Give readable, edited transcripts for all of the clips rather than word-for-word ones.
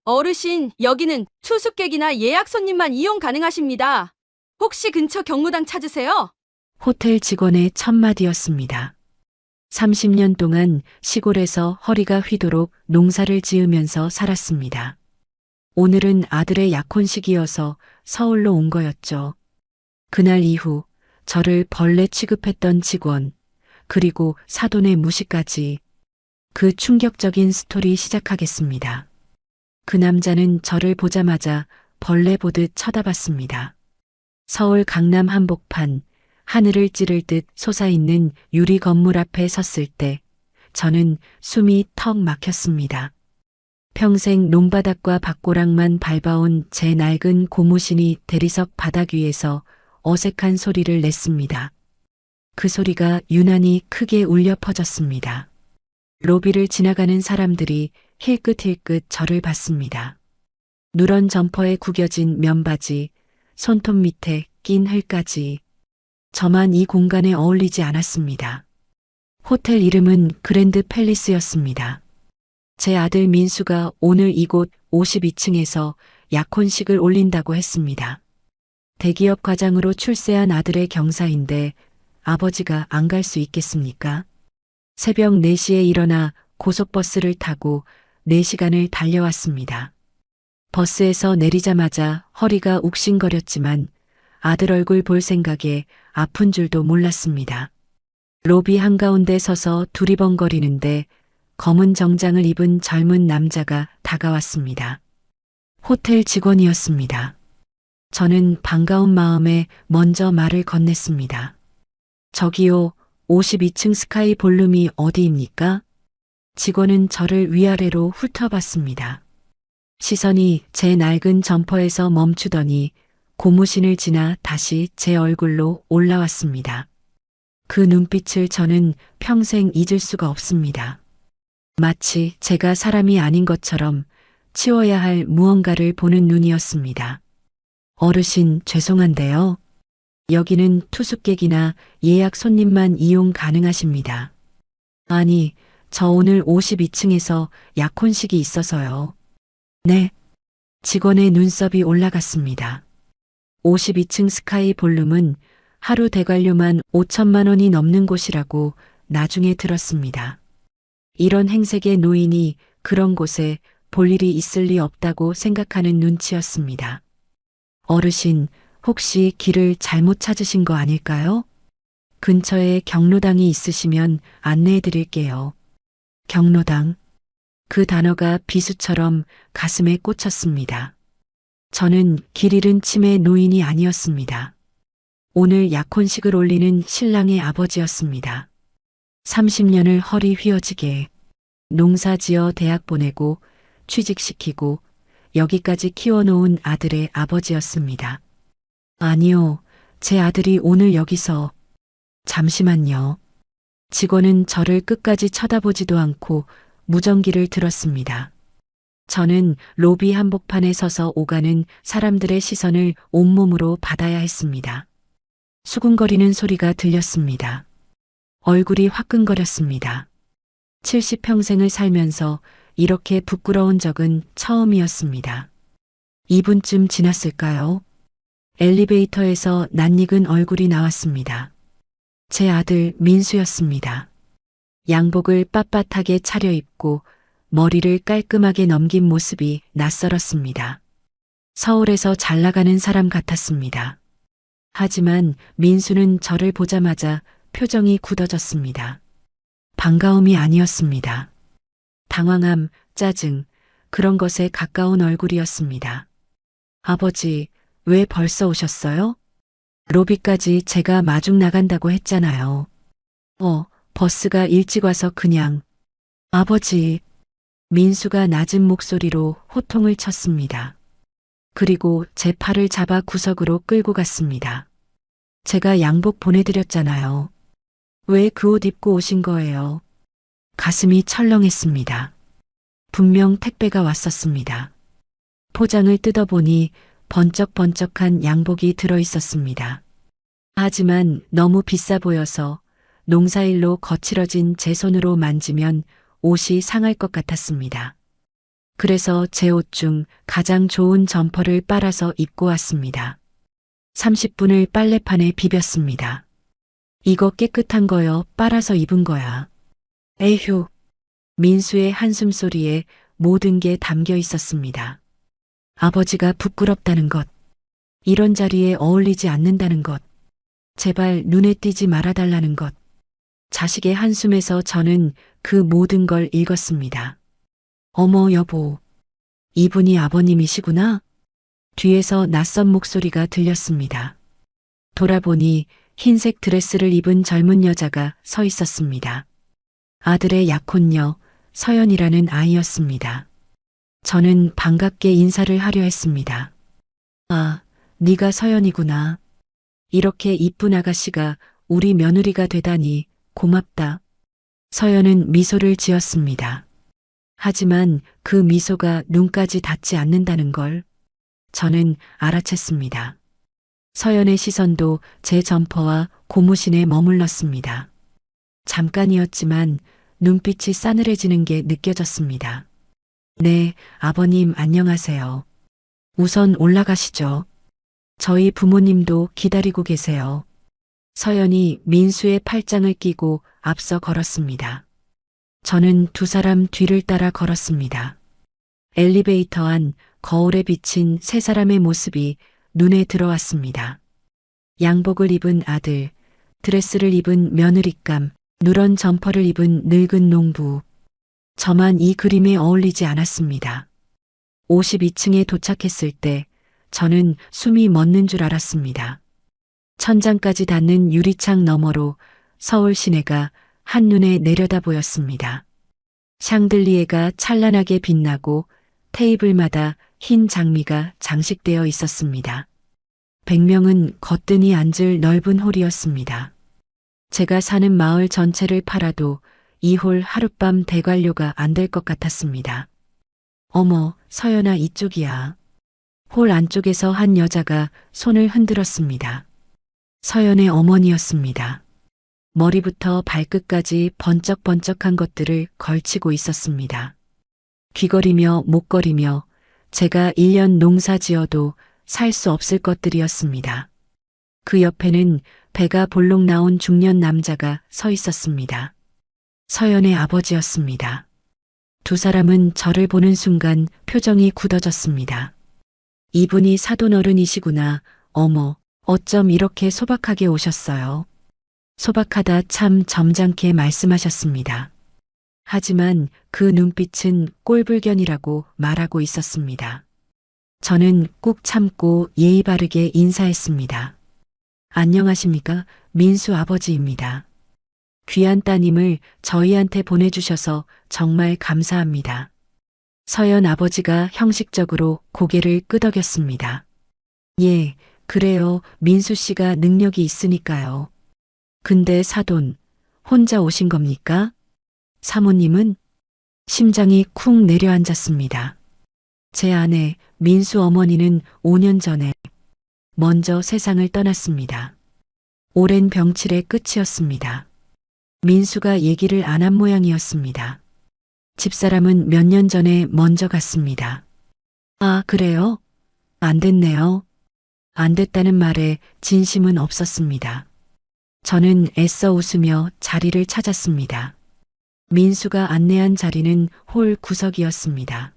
어르신, 여기는 투숙객이나 예약 손님만 이용 가능하십니다. 혹시 근처 경로당 찾으세요? 호텔 직원의 첫마디였습니다. 30년 동안 시골에서 허리가 휘도록 농사를 지으면서 살았습니다. 오늘은 아들의 약혼식이어서 서울로 온 거였죠. 그날 이후 저를 벌레 취급했던 직원, 그리고 사돈의 무시까지 그 충격적인 스토리 시작하겠습니다. 그 남자는 저를 보자마자 벌레 보듯 쳐다봤습니다. 서울 강남 한복판, 하늘을 찌를 듯 솟아있는 유리 건물 앞에 섰을 때 저는 숨이 턱 막혔습니다. 평생 논바닥과 밭고랑만 밟아온 제 낡은 고무신이 대리석 바닥 위에서 어색한 소리를 냈습니다. 그 소리가 유난히 크게 울려 퍼졌습니다. 로비를 지나가는 사람들이 힐끗힐끗 저를 봤습니다. 누런 점퍼에 구겨진 면바지, 손톱 밑에 낀 흘까지 저만 이 공간에 어울리지 않았습니다. 호텔 이름은 그랜드 팰리스였습니다. 제 아들 민수가 오늘 이곳 52층에서 약혼식을 올린다고 했습니다. 대기업 과장으로 출세한 아들의 경사인데 아버지가 안 갈 수 있겠습니까? 새벽 4시에 일어나 고속버스를 타고 4시간을 달려왔습니다. 버스에서 내리자마자 허리가 욱신거렸지만 아들 얼굴 볼 생각에 아픈 줄도 몰랐습니다. 로비 한가운데 서서 두리번거리는데 검은 정장을 입은 젊은 남자가 다가왔습니다. 호텔 직원이었습니다. 저는 반가운 마음에 먼저 말을 건넸습니다. 저기요, 52층 스카이 볼룸이 어디입니까? 직원은 저를 위아래로 훑어봤습니다. 시선이 제 낡은 점퍼에서 멈추더니 고무신을 지나 다시 제 얼굴로 올라왔습니다. 그 눈빛을 저는 평생 잊을 수가 없습니다. 마치 제가 사람이 아닌 것처럼 치워야 할 무언가를 보는 눈이었습니다. 어르신, 죄송한데요. 여기는 투숙객이나 예약 손님만 이용 가능하십니다. 아니, 저 오늘 52층에서 약혼식이 있어서요. 네. 직원의 눈썹이 올라갔습니다. 52층 스카이 볼룸은 하루 대관료만 5천만 원이 넘는 곳이라고 나중에 들었습니다. 이런 행색의 노인이 그런 곳에 볼 일이 있을 리 없다고 생각하는 눈치였습니다. 어르신, 혹시 길을 잘못 찾으신 거 아닐까요? 근처에 경로당이 있으시면 안내해 드릴게요. 경로당. 그 단어가 비수처럼 가슴에 꽂혔습니다. 저는 길 잃은 치매 노인이 아니었습니다. 오늘 약혼식을 올리는 신랑의 아버지였습니다. 30년을 허리 휘어지게 농사지어 대학 보내고 취직시키고 여기까지 키워놓은 아들의 아버지였습니다. 아니요, 제 아들이 오늘 여기서. 잠시만요. 직원은 저를 끝까지 쳐다보지도 않고 무전기를 들었습니다. 저는 로비 한복판에 서서 오가는 사람들의 시선을 온몸으로 받아야 했습니다. 수군거리는 소리가 들렸습니다. 얼굴이 화끈거렸습니다. 70평생을 살면서 이렇게 부끄러운 적은 처음이었습니다. 2분쯤 지났을까요? 엘리베이터에서 낯익은 얼굴이 나왔습니다. 제 아들 민수였습니다. 양복을 빳빳하게 차려입고 머리를 깔끔하게 넘긴 모습이 낯설었습니다. 서울에서 잘 나가는 사람 같았습니다. 하지만 민수는 저를 보자마자 표정이 굳어졌습니다. 반가움이 아니었습니다. 당황함, 짜증, 그런 것에 가까운 얼굴이었습니다. 아버지, 왜 벌써 오셨어요? 로비까지 제가 마중 나간다고 했잖아요. 버스가 일찍 와서 그냥. 아버지, 민수가 낮은 목소리로 호통을 쳤습니다. 그리고 제 팔을 잡아 구석으로 끌고 갔습니다. 제가 양복 보내드렸잖아요. 왜 그 옷 입고 오신 거예요? 가슴이 철렁했습니다. 분명 택배가 왔었습니다. 포장을 뜯어보니 번쩍번쩍한 양복이 들어있었습니다. 하지만 너무 비싸 보여서 농사일로 거칠어진 제 손으로 만지면 옷이 상할 것 같았습니다. 그래서 제 옷 중 가장 좋은 점퍼를 빨아서 입고 왔습니다. 30분을 빨래판에 비볐습니다. 이거 깨끗한 거요. 빨아서 입은 거야. 에휴. 민수의 한숨소리에 모든 게 담겨 있었습니다. 아버지가 부끄럽다는 것. 이런 자리에 어울리지 않는다는 것. 제발 눈에 띄지 말아달라는 것. 자식의 한숨에서 저는 그 모든 걸 읽었습니다. 어머 여보. 이분이 아버님이시구나? 뒤에서 낯선 목소리가 들렸습니다. 돌아보니 흰색 드레스를 입은 젊은 여자가 서 있었습니다. 아들의 약혼녀 서연이라는 아이였습니다. 저는 반갑게 인사를 하려 했습니다. 아, 네가 서연이구나. 이렇게 이쁜 아가씨가 우리 며느리가 되다니 고맙다. 서연은 미소를 지었습니다. 하지만 그 미소가 눈까지 닿지 않는다는 걸 저는 알아챘습니다. 서연의 시선도 제 점퍼와 고무신에 머물렀습니다. 잠깐이었지만 눈빛이 싸늘해지는 게 느껴졌습니다. 네, 아버님 안녕하세요. 우선 올라가시죠. 저희 부모님도 기다리고 계세요. 서연이 민수의 팔짱을 끼고 앞서 걸었습니다. 저는 두 사람 뒤를 따라 걸었습니다. 엘리베이터 안 거울에 비친 세 사람의 모습이 눈에 들어왔습니다. 양복을 입은 아들, 드레스를 입은 며느리감, 누런 점퍼를 입은 늙은 농부. 저만 이 그림에 어울리지 않았습니다. 52층에 도착했을 때 저는 숨이 멎는 줄 알았습니다. 천장까지 닿는 유리창 너머로 서울 시내가 한눈에 내려다 보였습니다. 샹들리에가 찬란하게 빛나고 테이블마다 흰 장미가 장식되어 있었습니다. 100명은 거뜬히 앉을 넓은 홀이었습니다. 제가 사는 마을 전체를 팔아도 이 홀 하룻밤 대관료가 안 될 것 같았습니다. 어머, 서연아 이쪽이야. 홀 안쪽에서 한 여자가 손을 흔들었습니다. 서연의 어머니였습니다. 머리부터 발끝까지 번쩍번쩍한 것들을 걸치고 있었습니다. 귀걸이며 목걸이며 제가 1년 농사 지어도 살 수 없을 것들이었습니다. 그 옆에는 배가 볼록 나온 중년 남자가 서 있었습니다. 서연의 아버지였습니다. 두 사람은 저를 보는 순간 표정이 굳어졌습니다. 이분이 사돈어른이시구나. 어머, 어쩜 이렇게 소박하게 오셨어요. 소박하다 참 점잖게 말씀하셨습니다. 하지만 그 눈빛은 꼴불견이라고 말하고 있었습니다. 저는 꾹 참고 예의 바르게 인사했습니다. 안녕하십니까? 민수 아버지입니다. 귀한 따님을 저희한테 보내주셔서 정말 감사합니다. 서연 아버지가 형식적으로 고개를 끄덕였습니다. 예, 그래요. 민수 씨가 능력이 있으니까요. 근데 사돈, 혼자 오신 겁니까? 사모님은? 심장이 쿵 내려앉았습니다. 제 아내 민수 어머니는 5년 전에 먼저 세상을 떠났습니다. 오랜 병치레 끝이었습니다. 민수가 얘기를 안 한 모양이었습니다. 집사람은 몇 년 전에 먼저 갔습니다. 아, 그래요? 안 됐네요. 안 됐다는 말에 진심은 없었습니다. 저는 애써 웃으며 자리를 찾았습니다. 민수가 안내한 자리는 홀 구석이었습니다.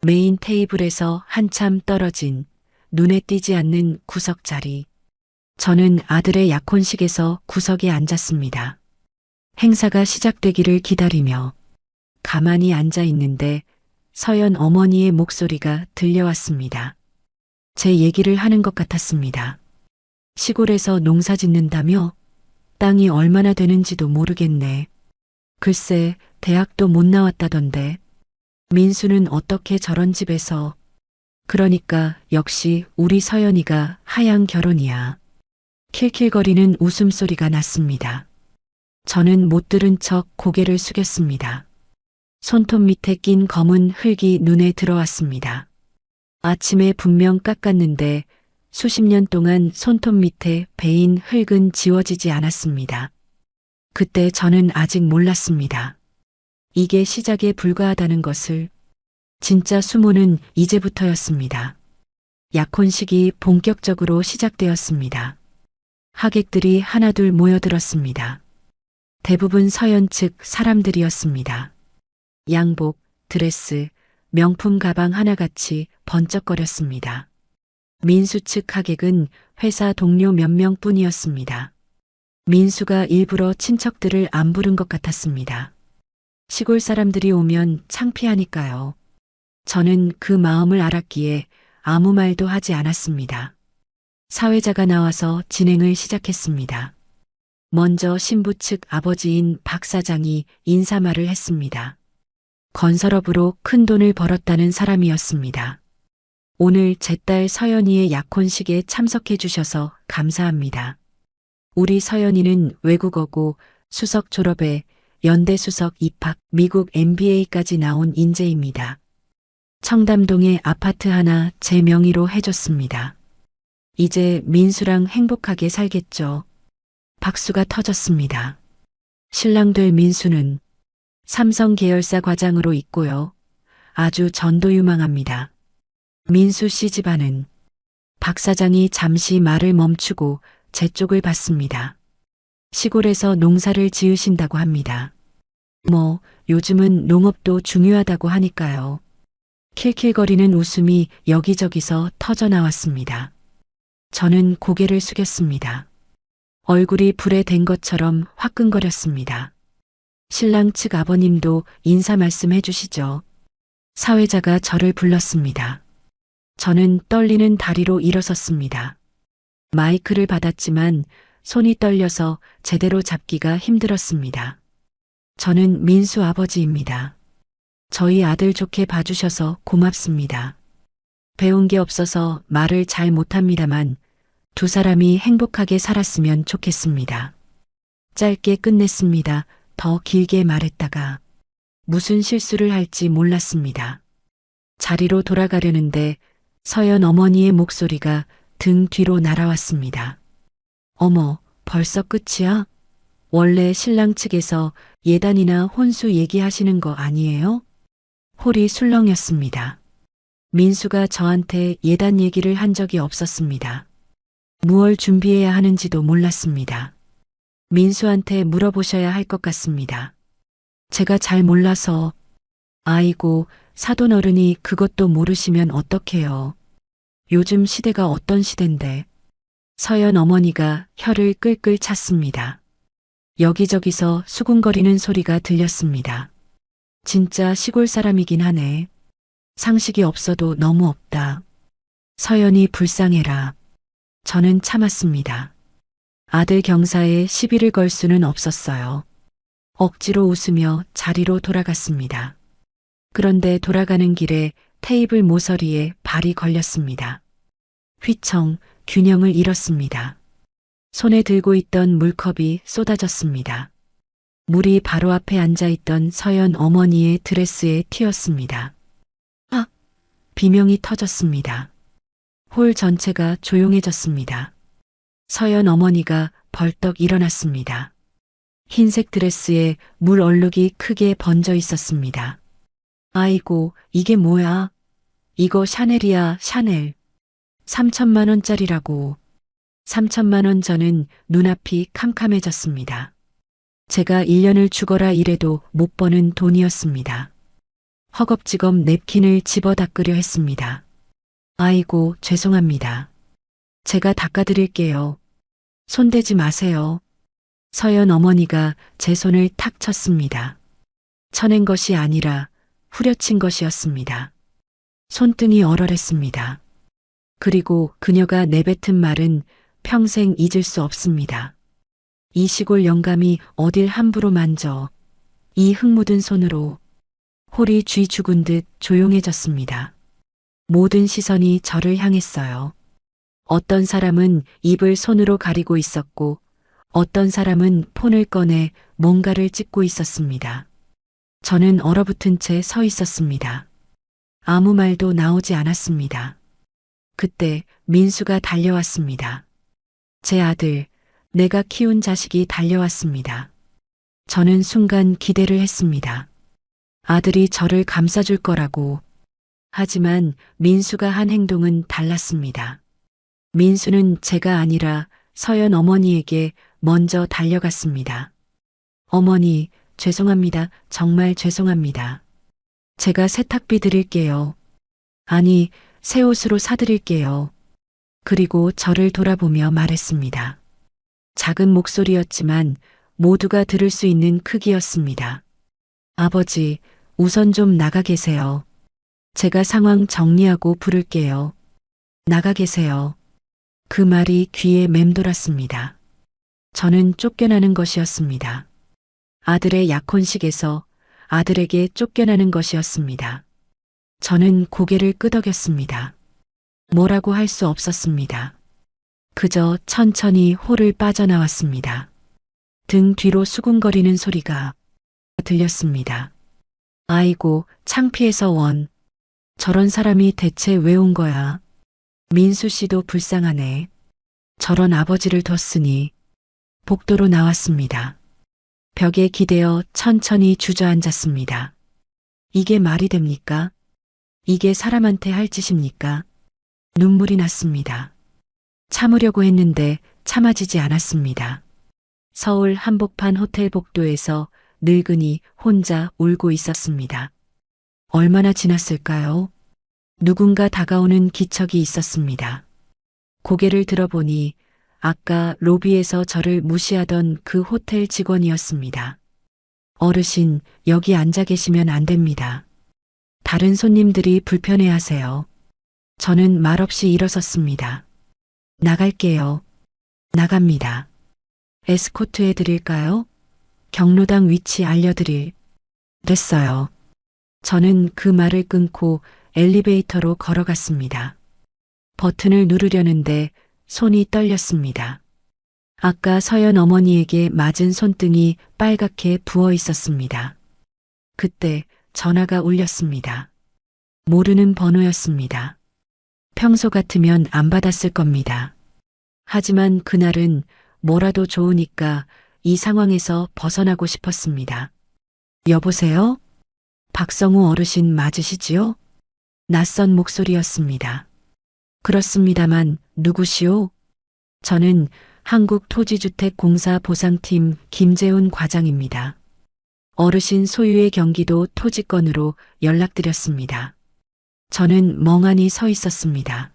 메인 테이블에서 한참 떨어진 눈에 띄지 않는 구석 자리. 저는 아들의 약혼식에서 구석에 앉았습니다. 행사가 시작되기를 기다리며 가만히 앉아 있는데 서연 어머니의 목소리가 들려왔습니다. 제 얘기를 하는 것 같았습니다. 시골에서 농사 짓는다며? 땅이 얼마나 되는지도 모르겠네. 글쎄, 대학도 못 나왔다던데. 민수는 어떻게 저런 집에서. 그러니까 역시 우리 서연이가 하향 결혼이야. 킬킬거리는 웃음소리가 났습니다. 저는 못 들은 척 고개를 숙였습니다. 손톱 밑에 낀 검은 흙이 눈에 들어왔습니다. 아침에 분명 깎았는데 수십 년 동안 손톱 밑에 베인 흙은 지워지지 않았습니다. 그때 저는 아직 몰랐습니다. 이게 시작에 불과하다는 것을. 진짜 수모는 이제부터였습니다. 약혼식이 본격적으로 시작되었습니다. 하객들이 하나둘 모여들었습니다. 대부분 서연 측 사람들이었습니다. 양복, 드레스, 명품 가방 하나같이 번쩍거렸습니다. 민수 측 하객은 회사 동료 몇 명뿐이었습니다. 민수가 일부러 친척들을 안 부른 것 같았습니다. 시골 사람들이 오면 창피하니까요. 저는 그 마음을 알았기에 아무 말도 하지 않았습니다. 사회자가 나와서 진행을 시작했습니다. 먼저 신부 측 아버지인 박 사장이 인사말을 했습니다. 건설업으로 큰 돈을 벌었다는 사람이었습니다. 오늘 제 딸 서연이의 약혼식에 참석해 주셔서 감사합니다. 우리 서연이는 외국어고 수석 졸업에 연대 수석 입학, 미국 MBA까지 나온 인재입니다. 청담동에 아파트 하나 제 명의로 해줬습니다. 이제 민수랑 행복하게 살겠죠. 박수가 터졌습니다. 신랑 될 민수는 삼성 계열사 과장으로 있고요. 아주 전도유망합니다. 민수 씨 집안은 박 사장이 잠시 말을 멈추고 제 쪽을 봤습니다. 시골에서 농사를 지으신다고 합니다. 뭐 요즘은 농업도 중요하다고 하니까요. 킬킬거리는 웃음이 여기저기서 터져 나왔습니다. 저는 고개를 숙였습니다. 얼굴이 불에 댄 것처럼 화끈거렸습니다. 신랑 측 아버님도 인사 말씀해 주시죠. 사회자가 저를 불렀습니다. 저는 떨리는 다리로 일어섰습니다. 마이크를 받았지만 손이 떨려서 제대로 잡기가 힘들었습니다. 저는 민수 아버지입니다. 저희 아들 좋게 봐주셔서 고맙습니다. 배운 게 없어서 말을 잘 못합니다만 두 사람이 행복하게 살았으면 좋겠습니다. 짧게 끝냈습니다. 더 길게 말했다가 무슨 실수를 할지 몰랐습니다. 자리로 돌아가려는데 서연 어머니의 목소리가 등 뒤로 날아왔습니다. 어머, 벌써 끝이야? 원래 신랑 측에서 예단이나 혼수 얘기하시는 거 아니에요? 홀이 술렁였습니다. 민수가 저한테 예단 얘기를 한 적이 없었습니다. 무얼 준비해야 하는지도 몰랐습니다. 민수한테 물어보셔야 할 것 같습니다. 제가 잘 몰라서. 아이고, 사돈 어른이 그것도 모르시면 어떡해요. 요즘 시대가 어떤 시댄데. 서연 어머니가 혀를 끌끌 찼습니다. 여기저기서 수군거리는 소리가 들렸습니다. 진짜 시골 사람이긴 하네. 상식이 없어도 너무 없다. 서연이 불쌍해라. 저는 참았습니다. 아들 경사에 시비를 걸 수는 없었어요. 억지로 웃으며 자리로 돌아갔습니다. 그런데 돌아가는 길에 테이블 모서리에 발이 걸렸습니다. 휘청 균형을 잃었습니다. 손에 들고 있던 물컵이 쏟아졌습니다. 물이 바로 앞에 앉아있던 서연 어머니의 드레스에 튀었습니다. 아! 비명이 터졌습니다. 홀 전체가 조용해졌습니다. 서연 어머니가 벌떡 일어났습니다. 흰색 드레스에 물 얼룩이 크게 번져 있었습니다. 아이고, 이게 뭐야? 이거 샤넬이야, 샤넬. 3천만 원짜리라고. 3천만 원. 저는 눈앞이 캄캄해졌습니다. 제가 1년을 죽어라 일해도 못 버는 돈이었습니다. 허겁지겁 냅킨을 집어 닦으려 했습니다. 아이고, 죄송합니다. 제가 닦아드릴게요. 손대지 마세요. 서연 어머니가 제 손을 탁 쳤습니다. 쳐낸 것이 아니라 후려친 것이었습니다. 손등이 얼얼했습니다. 그리고 그녀가 내뱉은 말은 평생 잊을 수 없습니다. 이 시골 영감이 어딜 함부로 만져. 이 흙 묻은 손으로. 홀이 쥐 죽은 듯 조용해졌습니다. 모든 시선이 저를 향했어요. 어떤 사람은 입을 손으로 가리고 있었고 어떤 사람은 폰을 꺼내 뭔가를 찍고 있었습니다. 저는 얼어붙은 채 서 있었습니다. 아무 말도 나오지 않았습니다. 그때 민수가 달려왔습니다. 제 아들, 내가 키운 자식이 달려왔습니다. 저는 순간 기대를 했습니다. 아들이 저를 감싸줄 거라고. 하지만 민수가 한 행동은 달랐습니다. 민수는 제가 아니라 서연 어머니에게 먼저 달려갔습니다. 어머니, 죄송합니다. 정말 죄송합니다. 제가 세탁비 드릴게요. 아니, 새 옷으로 사드릴게요. 그리고 저를 돌아보며 말했습니다. 작은 목소리였지만 모두가 들을 수 있는 크기였습니다. 아버지, 우선 좀 나가 계세요. 제가 상황 정리하고 부를게요. 나가 계세요. 그 말이 귀에 맴돌았습니다. 저는 쫓겨나는 것이었습니다. 아들의 약혼식에서 아들에게 쫓겨나는 것이었습니다. 저는 고개를 끄덕였습니다. 뭐라고 할 수 없었습니다. 그저 천천히 홀을 빠져나왔습니다. 등 뒤로 수군거리는 소리가 들렸습니다. 아이고, 창피해서 원. 저런 사람이 대체 왜 온 거야? 민수 씨도 불쌍하네. 저런 아버지를 뒀으니 복도로 나왔습니다. 벽에 기대어 천천히 주저앉았습니다. 이게 말이 됩니까? 이게 사람한테 할 짓입니까? 눈물이 났습니다. 참으려고 했는데 참아지지 않았습니다. 서울 한복판 호텔 복도에서 늙은이 혼자 울고 있었습니다. 얼마나 지났을까요? 누군가 다가오는 기척이 있었습니다. 고개를 들어보니 아까 로비에서 저를 무시하던 그 호텔 직원이었습니다. 어르신, 여기 앉아 계시면 안 됩니다. 다른 손님들이 불편해하세요. 저는 말없이 일어섰습니다. 나갈게요. 나갑니다. 에스코트 해드릴까요? 경로당 위치 알려드릴. 됐어요. 저는 그 말을 끊고 엘리베이터로 걸어갔습니다. 버튼을 누르려는데 손이 떨렸습니다. 아까 서연 어머니에게 맞은 손등이 빨갛게 부어 있었습니다. 그때 전화가 울렸습니다. 모르는 번호였습니다. 평소 같으면 안 받았을 겁니다. 하지만 그날은 뭐라도 좋으니까 이 상황에서 벗어나고 싶었습니다. 여보세요? 박성우 어르신 맞으시지요? 낯선 목소리였습니다. 그렇습니다만 누구시오? 저는 한국토지주택공사 보상팀 김재훈 과장입니다. 어르신 소유의 경기도 토지건으로 연락드렸습니다. 저는 멍하니 서 있었습니다.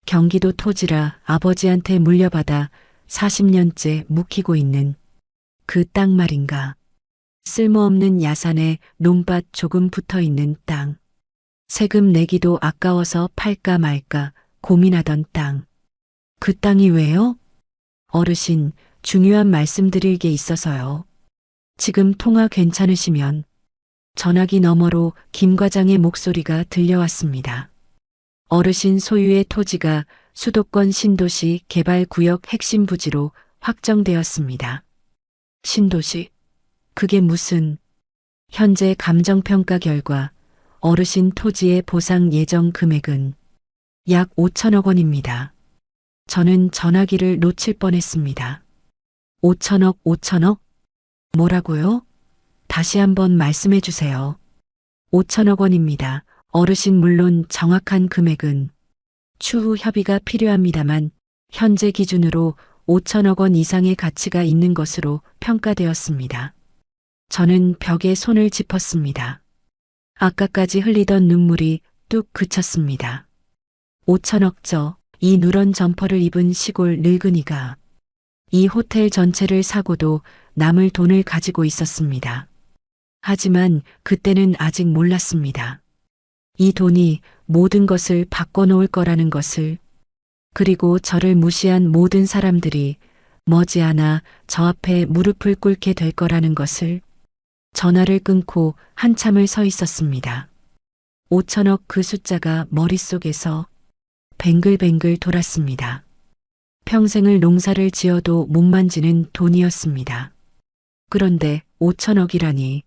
경기도 토지라 아버지한테 물려받아 40년째 묵히고 있는 그 땅 말인가. 쓸모없는 야산에 논밭 조금 붙어 있는 땅. 세금 내기도 아까워서 팔까 말까 고민하던 땅. 그 땅이 왜요? 어르신, 중요한 말씀드릴 게 있어서요. 지금 통화 괜찮으시면. 전화기 너머로 김 과장의 목소리가 들려왔습니다. 어르신 소유의 토지가 수도권 신도시 개발구역 핵심 부지로 확정되었습니다. 신도시? 그게 무슨? 현재 감정평가 결과 어르신 토지의 보상 예정 금액은 약 5천억 원입니다. 저는 전화기를 놓칠 뻔했습니다. 5천억? 뭐라고요? 다시 한번 말씀해 주세요. 5천억 원입니다. 어르신 물론 정확한 금액은 추후 협의가 필요합니다만 현재 기준으로 5천억 원 이상의 가치가 있는 것으로 평가되었습니다. 저는 벽에 손을 짚었습니다. 아까까지 흘리던 눈물이 뚝 그쳤습니다. 5천억 이 누런 점퍼를 입은 시골 늙은이가 이 호텔 전체를 사고도 남을 돈을 가지고 있었습니다. 하지만 그때는 아직 몰랐습니다. 이 돈이 모든 것을 바꿔놓을 거라는 것을, 그리고 저를 무시한 모든 사람들이 머지않아 저 앞에 무릎을 꿇게 될 거라는 것을. 전화를 끊고 한참을 서 있었습니다. 5천억 그 숫자가 머릿속에서 뱅글뱅글 돌았습니다. 평생을 농사를 지어도 못 만지는 돈이었습니다. 그런데 5천억이라니.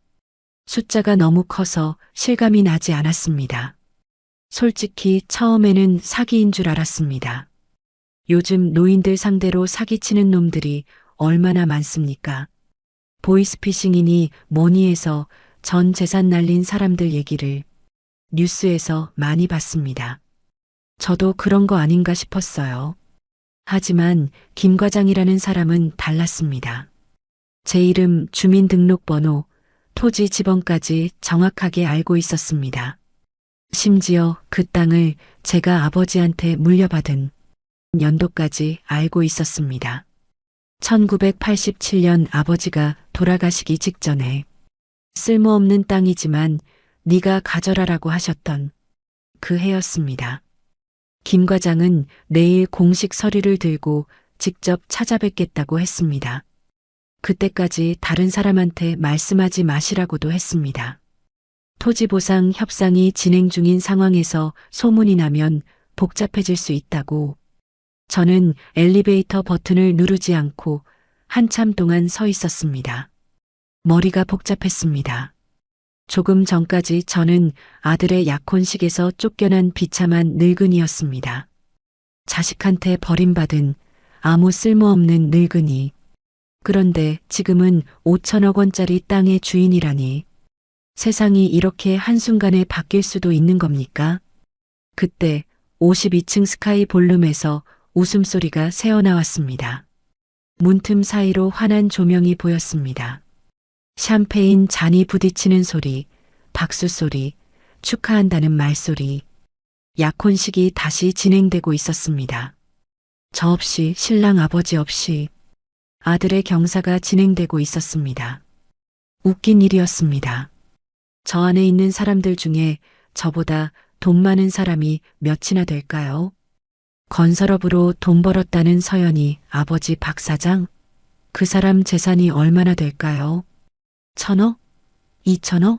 숫자가 너무 커서 실감이 나지 않았습니다. 솔직히 처음에는 사기인 줄 알았습니다. 요즘 노인들 상대로 사기치는 놈들이 얼마나 많습니까? 보이스피싱이니 뭐니 해서 전 재산 날린 사람들 얘기를 뉴스에서 많이 봤습니다. 저도 그런 거 아닌가 싶었어요. 하지만 김 과장이라는 사람은 달랐습니다. 제 이름, 주민등록번호, 토지 지번까지 정확하게 알고 있었습니다. 심지어 그 땅을 제가 아버지한테 물려받은 연도까지 알고 있었습니다. 1987년 아버지가 돌아가시기 직전에 쓸모없는 땅이지만 네가 가져라라고 하셨던 그 해였습니다. 김 과장은 내일 공식 서류를 들고 직접 찾아뵙겠다고 했습니다. 그때까지 다른 사람한테 말씀하지 마시라고도 했습니다. 토지보상 협상이 진행 중인 상황에서 소문이 나면 복잡해질 수 있다고. 저는 엘리베이터 버튼을 누르지 않고 한참 동안 서 있었습니다. 머리가 복잡했습니다. 조금 전까지 저는 아들의 약혼식에서 쫓겨난 비참한 늙은이였습니다. 자식한테 버림받은 아무 쓸모없는 늙은이. 그런데 지금은 5천억 원짜리 땅의 주인이라니. 세상이 이렇게 한순간에 바뀔 수도 있는 겁니까? 그때 52층 스카이 볼룸에서 웃음소리가 새어나왔습니다. 문틈 사이로 환한 조명이 보였습니다. 샴페인 잔이 부딪히는 소리, 박수 소리, 축하한다는 말소리. 약혼식이 다시 진행되고 있었습니다. 저 없이, 신랑 아버지 없이 아들의 경사가 진행되고 있었습니다. 웃긴 일이었습니다. 저 안에 있는 사람들 중에 저보다 돈 많은 사람이 몇이나 될까요? 건설업으로 돈 벌었다는 서연이 아버지 박 사장? 그 사람 재산이 얼마나 될까요? 1,000억? 2,000억?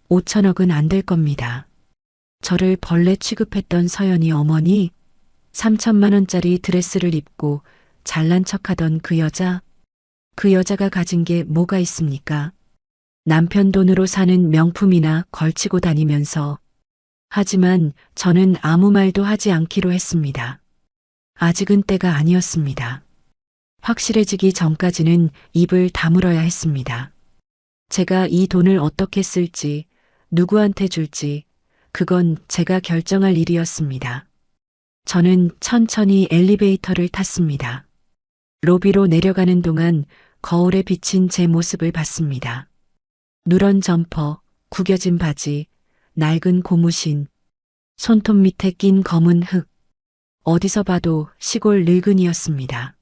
5,000억은 안 될 겁니다. 저를 벌레 취급했던 서연이 어머니? 3천만 원짜리 드레스를 입고 잘난 척하던 그 여자? 그 여자가 가진 게 뭐가 있습니까? 남편 돈으로 사는 명품이나 걸치고 다니면서. 하지만 저는 아무 말도 하지 않기로 했습니다. 아직은 때가 아니었습니다. 확실해지기 전까지는 입을 다물어야 했습니다. 제가 이 돈을 어떻게 쓸지, 누구한테 줄지, 그건 제가 결정할 일이었습니다. 저는 천천히 엘리베이터를 탔습니다. 로비로 내려가는 동안 거울에 비친 제 모습을 봤습니다. 누런 점퍼, 구겨진 바지, 낡은 고무신, 손톱 밑에 낀 검은 흙. 어디서 봐도 시골 늙은이였습니다.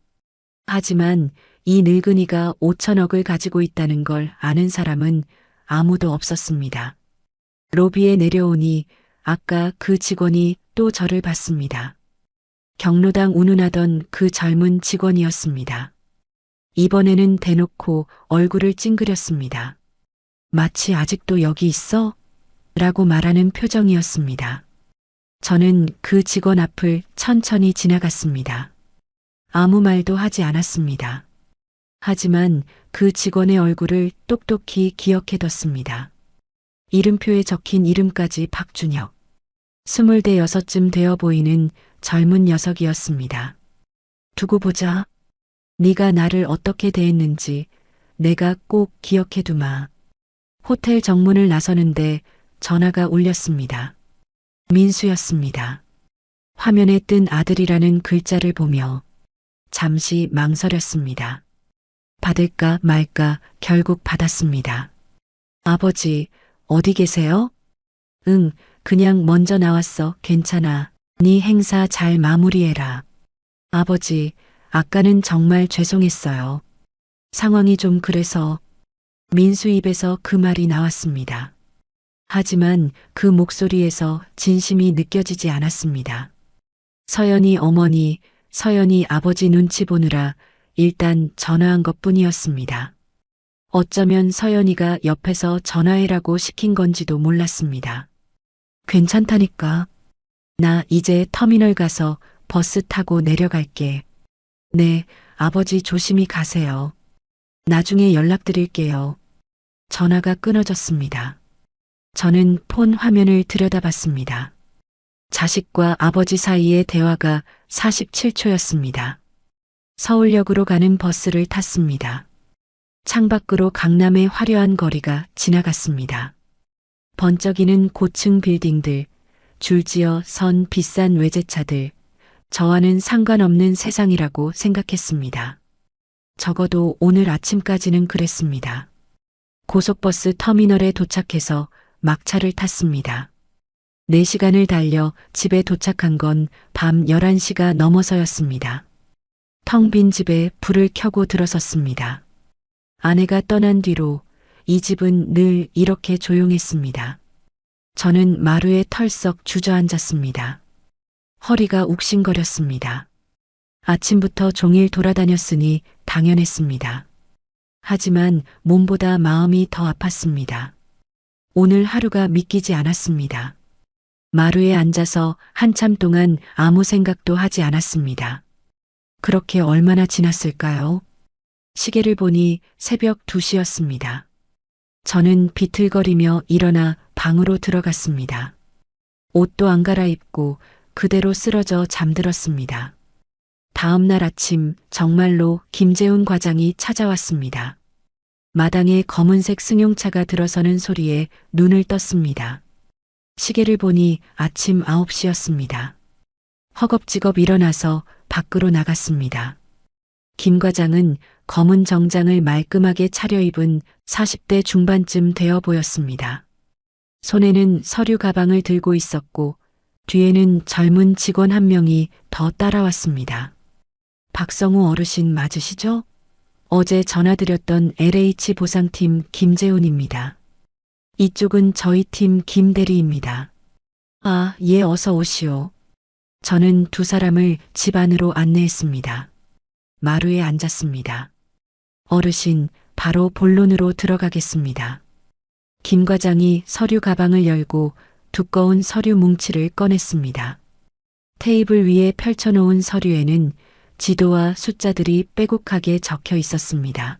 하지만 이 늙은이가 5천억을 가지고 있다는 걸 아는 사람은 아무도 없었습니다. 로비에 내려오니 아까 그 직원이 또 저를 봤습니다. 경로당 운운하던 그 젊은 직원이었습니다. 이번에는 대놓고 얼굴을 찡그렸습니다. 마치 아직도 여기 있어? 라고 말하는 표정이었습니다. 저는 그 직원 앞을 천천히 지나갔습니다. 아무 말도 하지 않았습니다. 하지만 그 직원의 얼굴을 똑똑히 기억해뒀습니다. 이름표에 적힌 이름까지 박준혁. 26쯤 되어 보이는 젊은 녀석이었습니다. 두고 보자. 네가 나를 어떻게 대했는지 내가 꼭 기억해두마. 호텔 정문을 나서는데 전화가 울렸습니다. 민수였습니다. 화면에 뜬 아들이라는 글자를 보며 잠시 망설였습니다. 받을까 말까 결국 받았습니다. 아버지, 어디 계세요? 응, 그냥 먼저 나왔어. 괜찮아. 네 행사 잘 마무리해라. 아버지, 아까는 정말 죄송했어요. 상황이 좀 그래서. 민수 입에서 그 말이 나왔습니다. 하지만 그 목소리에서 진심이 느껴지지 않았습니다. 서연이 어머니, 서연이 아버지 눈치 보느라 일단 전화한 것뿐이었습니다. 어쩌면 서연이가 옆에서 전화해라고 시킨 건지도 몰랐습니다. 괜찮다니까. 나 이제 터미널 가서 버스 타고 내려갈게. 네, 아버지 조심히 가세요. 나중에 연락드릴게요. 전화가 끊어졌습니다. 저는 폰 화면을 들여다봤습니다. 자식과 아버지 사이의 대화가 47초였습니다. 서울역으로 가는 버스를 탔습니다. 창밖으로 강남의 화려한 거리가 지나갔습니다. 번쩍이는 고층 빌딩들, 줄지어 선 비싼 외제차들, 저와는 상관없는 세상이라고 생각했습니다. 적어도 오늘 아침까지는 그랬습니다. 고속버스 터미널에 도착해서 막차를 탔습니다. 4시간을 달려 집에 도착한 건 밤 11시가 넘어서였습니다. 텅 빈 집에 불을 켜고 들어섰습니다. 아내가 떠난 뒤로 이 집은 늘 이렇게 조용했습니다. 저는 마루에 털썩 주저앉았습니다. 허리가 욱신거렸습니다. 아침부터 종일 돌아다녔으니 당연했습니다. 하지만 몸보다 마음이 더 아팠습니다. 오늘 하루가 믿기지 않았습니다. 마루에 앉아서 한참 동안 아무 생각도 하지 않았습니다. 그렇게 얼마나 지났을까요? 시계를 보니 새벽 2시였습니다. 저는 비틀거리며 일어나 방으로 들어갔습니다. 옷도 안 갈아입고 그대로 쓰러져 잠들었습니다. 다음 날 아침 정말로 김재훈 과장이 찾아왔습니다. 마당에 검은색 승용차가 들어서는 소리에 눈을 떴습니다. 시계를 보니 아침 9시였습니다. 허겁지겁 일어나서 밖으로 나갔습니다. 김 과장은 검은 정장을 말끔하게 차려입은 40대 중반쯤 되어 보였습니다. 손에는 서류 가방을 들고 있었고 뒤에는 젊은 직원 한 명이 더 따라왔습니다. 박성우 어르신 맞으시죠? 어제 전화드렸던 LH 보상팀 김재훈입니다. 이쪽은 저희 팀 김대리입니다. 아, 예, 어서 오시오. 저는 두 사람을 집 안으로 안내했습니다. 마루에 앉았습니다. 어르신, 바로 본론으로 들어가겠습니다. 김 과장이 서류 가방을 열고 두꺼운 서류 뭉치를 꺼냈습니다. 테이블 위에 펼쳐놓은 서류에는 지도와 숫자들이 빼곡하게 적혀 있었습니다.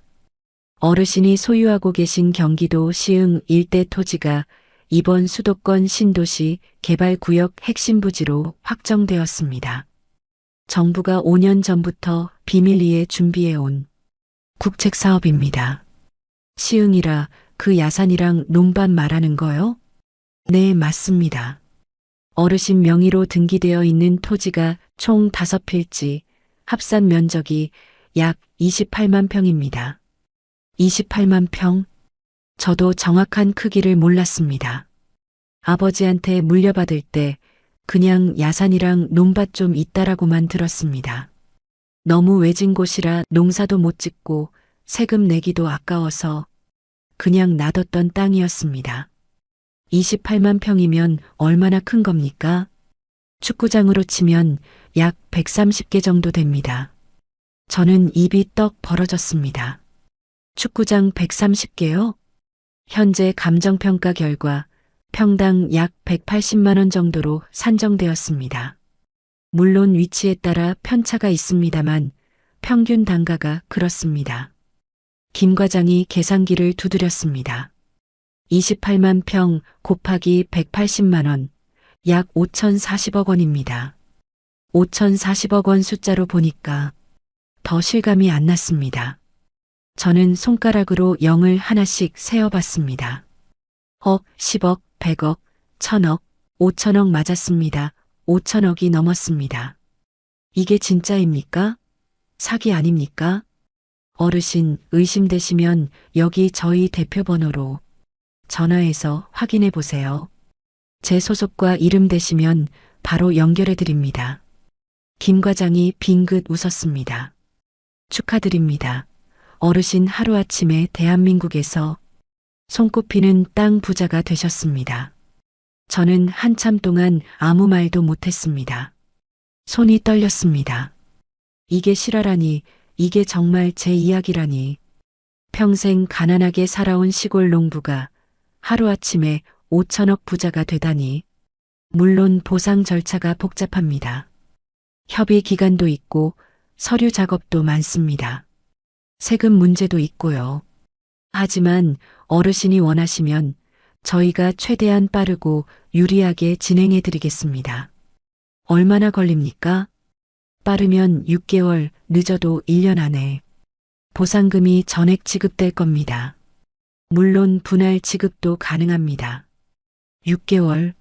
어르신이 소유하고 계신 경기도 시흥 일대 토지가 이번 수도권 신도시 개발구역 핵심 부지로 확정되었습니다. 정부가 5년 전부터 비밀리에 준비해온 국책 사업입니다. 시흥이라 그 야산이랑 논밭 말하는 거요? 네, 맞습니다. 어르신 명의로 등기되어 있는 토지가 총 5필지, 합산 면적이 약 28만 평입니다. 28만 평? 저도 정확한 크기를 몰랐습니다. 아버지한테 물려받을 때 그냥 야산이랑 논밭 좀 있다라고만 들었습니다. 너무 외진 곳이라 농사도 못 짓고 세금 내기도 아까워서 그냥 놔뒀던 땅이었습니다. 28만 평이면 얼마나 큰 겁니까? 축구장으로 치면 약 130개 정도 됩니다. 저는 입이 떡 벌어졌습니다. 축구장 130개요? 현재 감정평가 결과 평당 약 180만 원 정도로 산정되었습니다. 물론 위치에 따라 편차가 있습니다만 평균 단가가 그렇습니다. 김 과장이 계산기를 두드렸습니다. 28만 평 곱하기 180만 원, 약 5,040억 원입니다. 5,040억 원 숫자로 보니까 더 실감이 안 났습니다. 저는 손가락으로 0을 하나씩 세어봤습니다. 억, 10억, 100억, 1000억, 5천억 맞았습니다. 5천억이 넘었습니다. 이게 진짜입니까? 사기 아닙니까? 어르신 의심되시면 여기 저희 대표 번호로 전화해서 확인해 보세요. 제 소속과 이름 대시면 바로 연결해 드립니다. 김 과장이 빙긋 웃었습니다. 축하드립니다. 어르신 하루아침에 대한민국에서 손꼽히는 땅 부자가 되셨습니다. 저는 한참 동안 아무 말도 못했습니다. 손이 떨렸습니다. 이게 실화라니, 이게 정말 제 이야기라니. 평생 가난하게 살아온 시골 농부가 하루아침에 5천억 부자가 되다니. 물론 보상 절차가 복잡합니다. 협의 기간도 있고 서류 작업도 많습니다. 세금 문제도 있고요. 하지만 어르신이 원하시면 저희가 최대한 빠르고 유리하게 진행해 드리겠습니다. 얼마나 걸립니까? 빠르면 6개월, 늦어도 1년 안에 보상금이 전액 지급될 겁니다. 물론 분할 지급도 가능합니다. 6개월.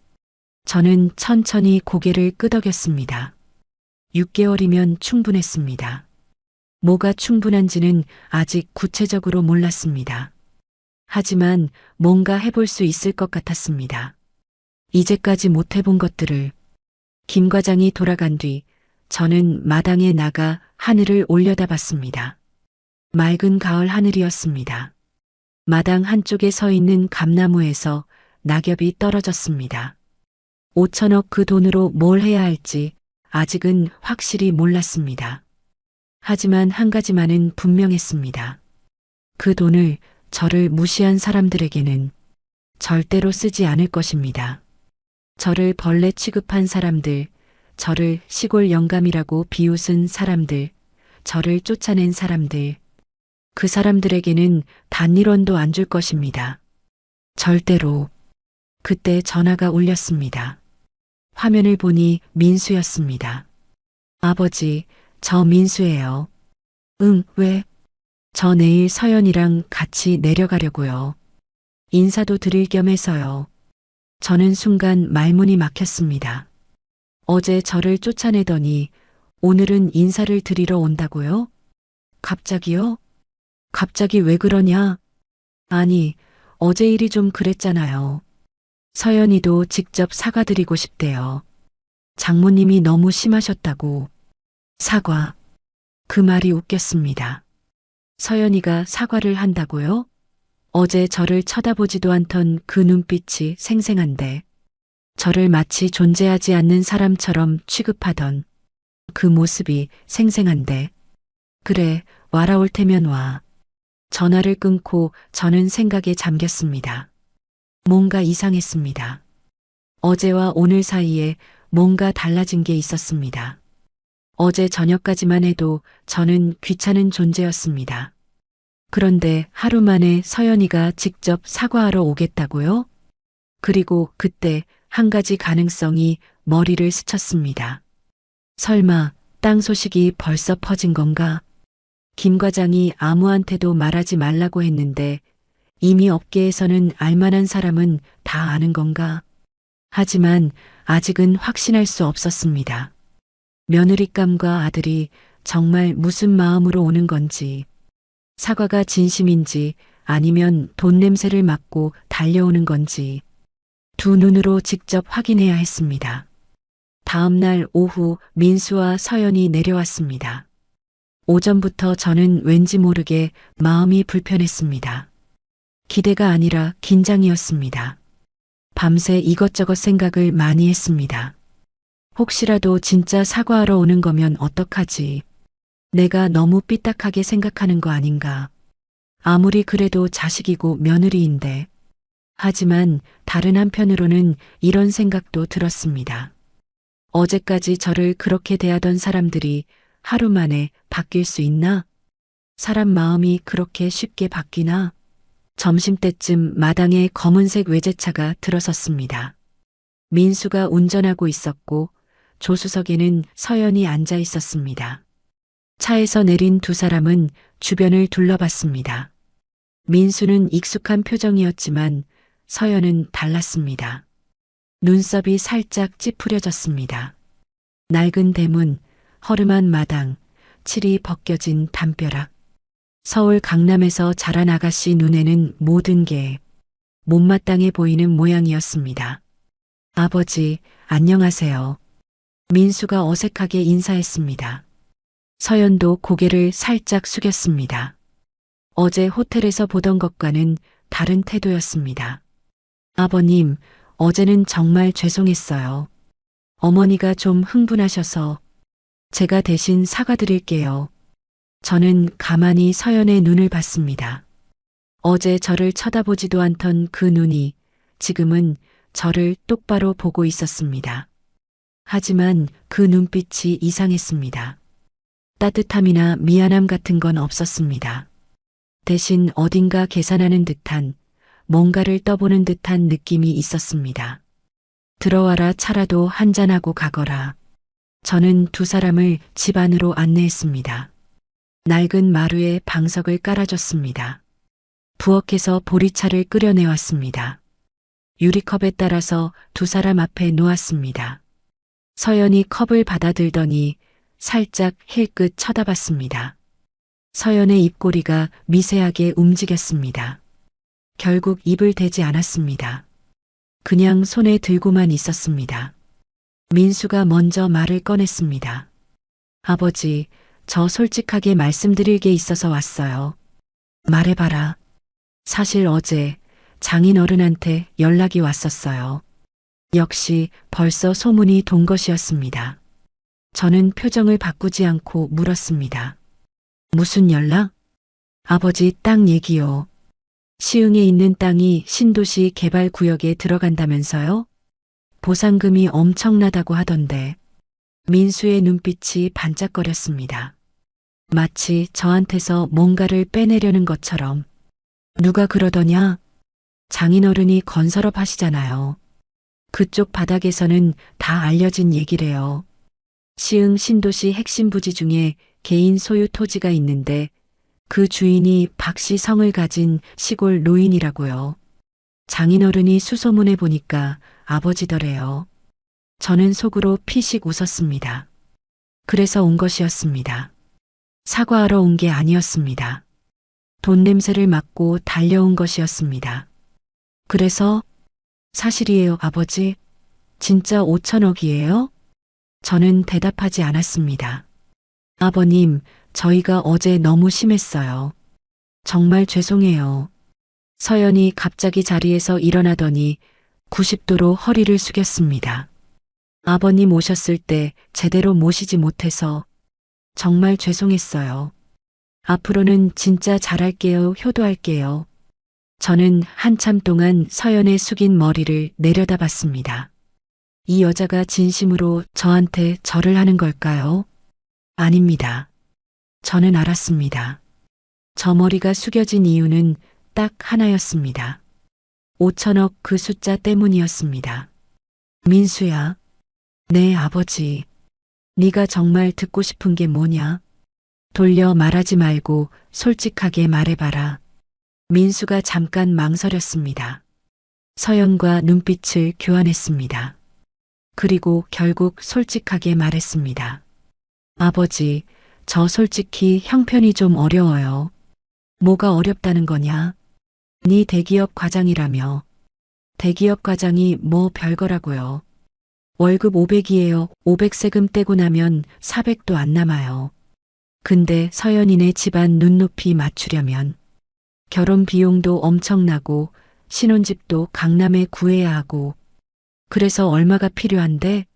저는 천천히 고개를 끄덕였습니다. 6개월이면 충분했습니다. 뭐가 충분한지는 아직 구체적으로 몰랐습니다. 하지만 뭔가 해볼 수 있을 것 같았습니다. 이제까지 못 해본 것들을. 김 과장이 돌아간 뒤 저는 마당에 나가 하늘을 올려다봤습니다. 맑은 가을 하늘이었습니다. 마당 한쪽에 서 있는 감나무에서 낙엽이 떨어졌습니다. 5천억 그 돈으로 뭘 해야 할지 아직은 확실히 몰랐습니다. 하지만 한 가지만은 분명했습니다. 그 돈을 저를 무시한 사람들에게는 절대로 쓰지 않을 것입니다. 저를 벌레 취급한 사람들, 저를 시골 영감이라고 비웃은 사람들, 저를 쫓아낸 사람들, 그 사람들에게는 단 1원도 안 줄 것입니다. 절대로. 그때 전화가 울렸습니다. 화면을 보니 민수였습니다. 아버지, 저 민수예요. 응, 왜? 저 내일 서연이랑 같이 내려가려고요. 인사도 드릴 겸 해서요. 저는 순간 말문이 막혔습니다. 어제 저를 쫓아내더니 오늘은 인사를 드리러 온다고요? 갑자기요? 갑자기 왜 그러냐? 아니, 어제 일이 좀 그랬잖아요. 서연이도 직접 사과드리고 싶대요. 장모님이 너무 심하셨다고. 사과. 그 말이 웃겼습니다. 서연이가 사과를 한다고요? 어제 저를 쳐다보지도 않던 그 눈빛이 생생한데, 저를 마치 존재하지 않는 사람처럼 취급하던 그 모습이 생생한데, 그래, 와라 올 테면 와. 전화를 끊고 저는 생각에 잠겼습니다. 뭔가 이상했습니다. 어제와 오늘 사이에 뭔가 달라진 게 있었습니다. 어제 저녁까지만 해도 저는 귀찮은 존재였습니다. 그런데 하루 만에 서연이가 직접 사과하러 오겠다고요? 그리고 그때 한 가지 가능성이 머리를 스쳤습니다. 설마 땅 소식이 벌써 퍼진 건가? 김 과장이 아무한테도 말하지 말라고 했는데 이미 업계에서는 알만한 사람은 다 아는 건가? 하지만 아직은 확신할 수 없었습니다. 며느리감과 아들이 정말 무슨 마음으로 오는 건지, 사과가 진심인지 아니면 돈 냄새를 맡고 달려오는 건지 두 눈으로 직접 확인해야 했습니다. 다음 날 오후 민수와 서연이 내려왔습니다. 오전부터 저는 왠지 모르게 마음이 불편했습니다. 기대가 아니라 긴장이었습니다. 밤새 이것저것 생각을 많이 했습니다. 혹시라도 진짜 사과하러 오는 거면 어떡하지? 내가 너무 삐딱하게 생각하는 거 아닌가? 아무리 그래도 자식이고 며느리인데. 하지만 다른 한편으로는 이런 생각도 들었습니다. 어제까지 저를 그렇게 대하던 사람들이 하루 만에 바뀔 수 있나? 사람 마음이 그렇게 쉽게 바뀌나? 점심때쯤 마당에 검은색 외제차가 들어섰습니다. 민수가 운전하고 있었고 조수석에는 서연이 앉아 있었습니다. 차에서 내린 두 사람은 주변을 둘러봤습니다. 민수는 익숙한 표정이었지만 서연은 달랐습니다. 눈썹이 살짝 찌푸려졌습니다. 낡은 대문, 허름한 마당, 칠이 벗겨진 담벼락. 서울 강남에서 자란 아가씨 눈에는 모든 게 못마땅해 보이는 모양이었습니다. 아버지, 안녕하세요. 민수가 어색하게 인사했습니다. 서연도 고개를 살짝 숙였습니다. 어제 호텔에서 보던 것과는 다른 태도였습니다. 아버님, 어제는 정말 죄송했어요. 어머니가 좀 흥분하셔서 제가 대신 사과드릴게요. 저는 가만히 서연의 눈을 봤습니다. 어제 저를 쳐다보지도 않던 그 눈이 지금은 저를 똑바로 보고 있었습니다. 하지만 그 눈빛이 이상했습니다. 따뜻함이나 미안함 같은 건 없었습니다. 대신 어딘가 계산하는 듯한, 뭔가를 떠보는 듯한 느낌이 있었습니다. 들어와라, 차라도 한잔하고 가거라. 저는 두 사람을 집 안으로 안내했습니다. 낡은 마루에 방석을 깔아줬습니다. 부엌에서 보리차를 끓여내왔습니다. 유리컵에 따라서 두 사람 앞에 놓았습니다. 서연이 컵을 받아들더니 살짝 힐끗 쳐다봤습니다. 서연의 입꼬리가 미세하게 움직였습니다. 결국 입을 대지 않았습니다. 그냥 손에 들고만 있었습니다. 민수가 먼저 말을 꺼냈습니다. 아버지, 저 솔직하게 말씀드릴 게 있어서 왔어요. 말해봐라. 사실 어제 장인어른한테 연락이 왔었어요. 역시 벌써 소문이 돈 것이었습니다. 저는 표정을 바꾸지 않고 물었습니다. 무슨 연락? 아버지, 땅 얘기요. 시흥에 있는 땅이 신도시 개발구역에 들어간다면서요? 보상금이 엄청나다고 하던데. 민수의 눈빛이 반짝거렸습니다. 마치 저한테서 뭔가를 빼내려는 것처럼. 누가 그러더냐? 장인어른이 건설업 하시잖아요. 그쪽 바닥에서는 다 알려진 얘기래요. 시흥 신도시 핵심 부지 중에 개인 소유 토지가 있는데 그 주인이 박씨 성을 가진 시골 노인이라고요. 장인어른이 수소문해 보니까 아버지더래요. 저는 속으로 피식 웃었습니다. 그래서 온 것이었습니다. 사과하러 온 게 아니었습니다. 돈 냄새를 맡고 달려온 것이었습니다. 그래서 사실이에요, 아버지. 진짜 5천억이에요? 저는 대답하지 않았습니다. 아버님, 저희가 어제 너무 심했어요. 정말 죄송해요. 서연이 갑자기 자리에서 일어나더니 90도로 허리를 숙였습니다. 아버님 오셨을 때 제대로 모시지 못해서 정말 죄송했어요. 앞으로는 진짜 잘할게요, 효도할게요. 저는 한참 동안 서연의 숙인 머리를 내려다봤습니다. 이 여자가 진심으로 저한테 절을 하는 걸까요? 아닙니다. 저는 알았습니다. 저 머리가 숙여진 이유는 딱 하나였습니다. 5천억 그 숫자 때문이었습니다. 민수야. 네, 아버지. 네가 정말 듣고 싶은 게 뭐냐? 돌려 말하지 말고 솔직하게 말해봐라. 민수가 잠깐 망설였습니다. 서연과 눈빛을 교환했습니다. 그리고 결국 솔직하게 말했습니다. 아버지, 저 솔직히 형편이 좀 어려워요. 뭐가 어렵다는 거냐? 네 대기업 과장이라며. 대기업 과장이 뭐 별거라고요. 월급 500이에요. 500 세금 떼고 나면 400도 안 남아요. 근데 서연이네 집안 눈높이 맞추려면 결혼 비용도 엄청나고 신혼집도 강남에 구해야 하고 그래서 얼마가 필요한데?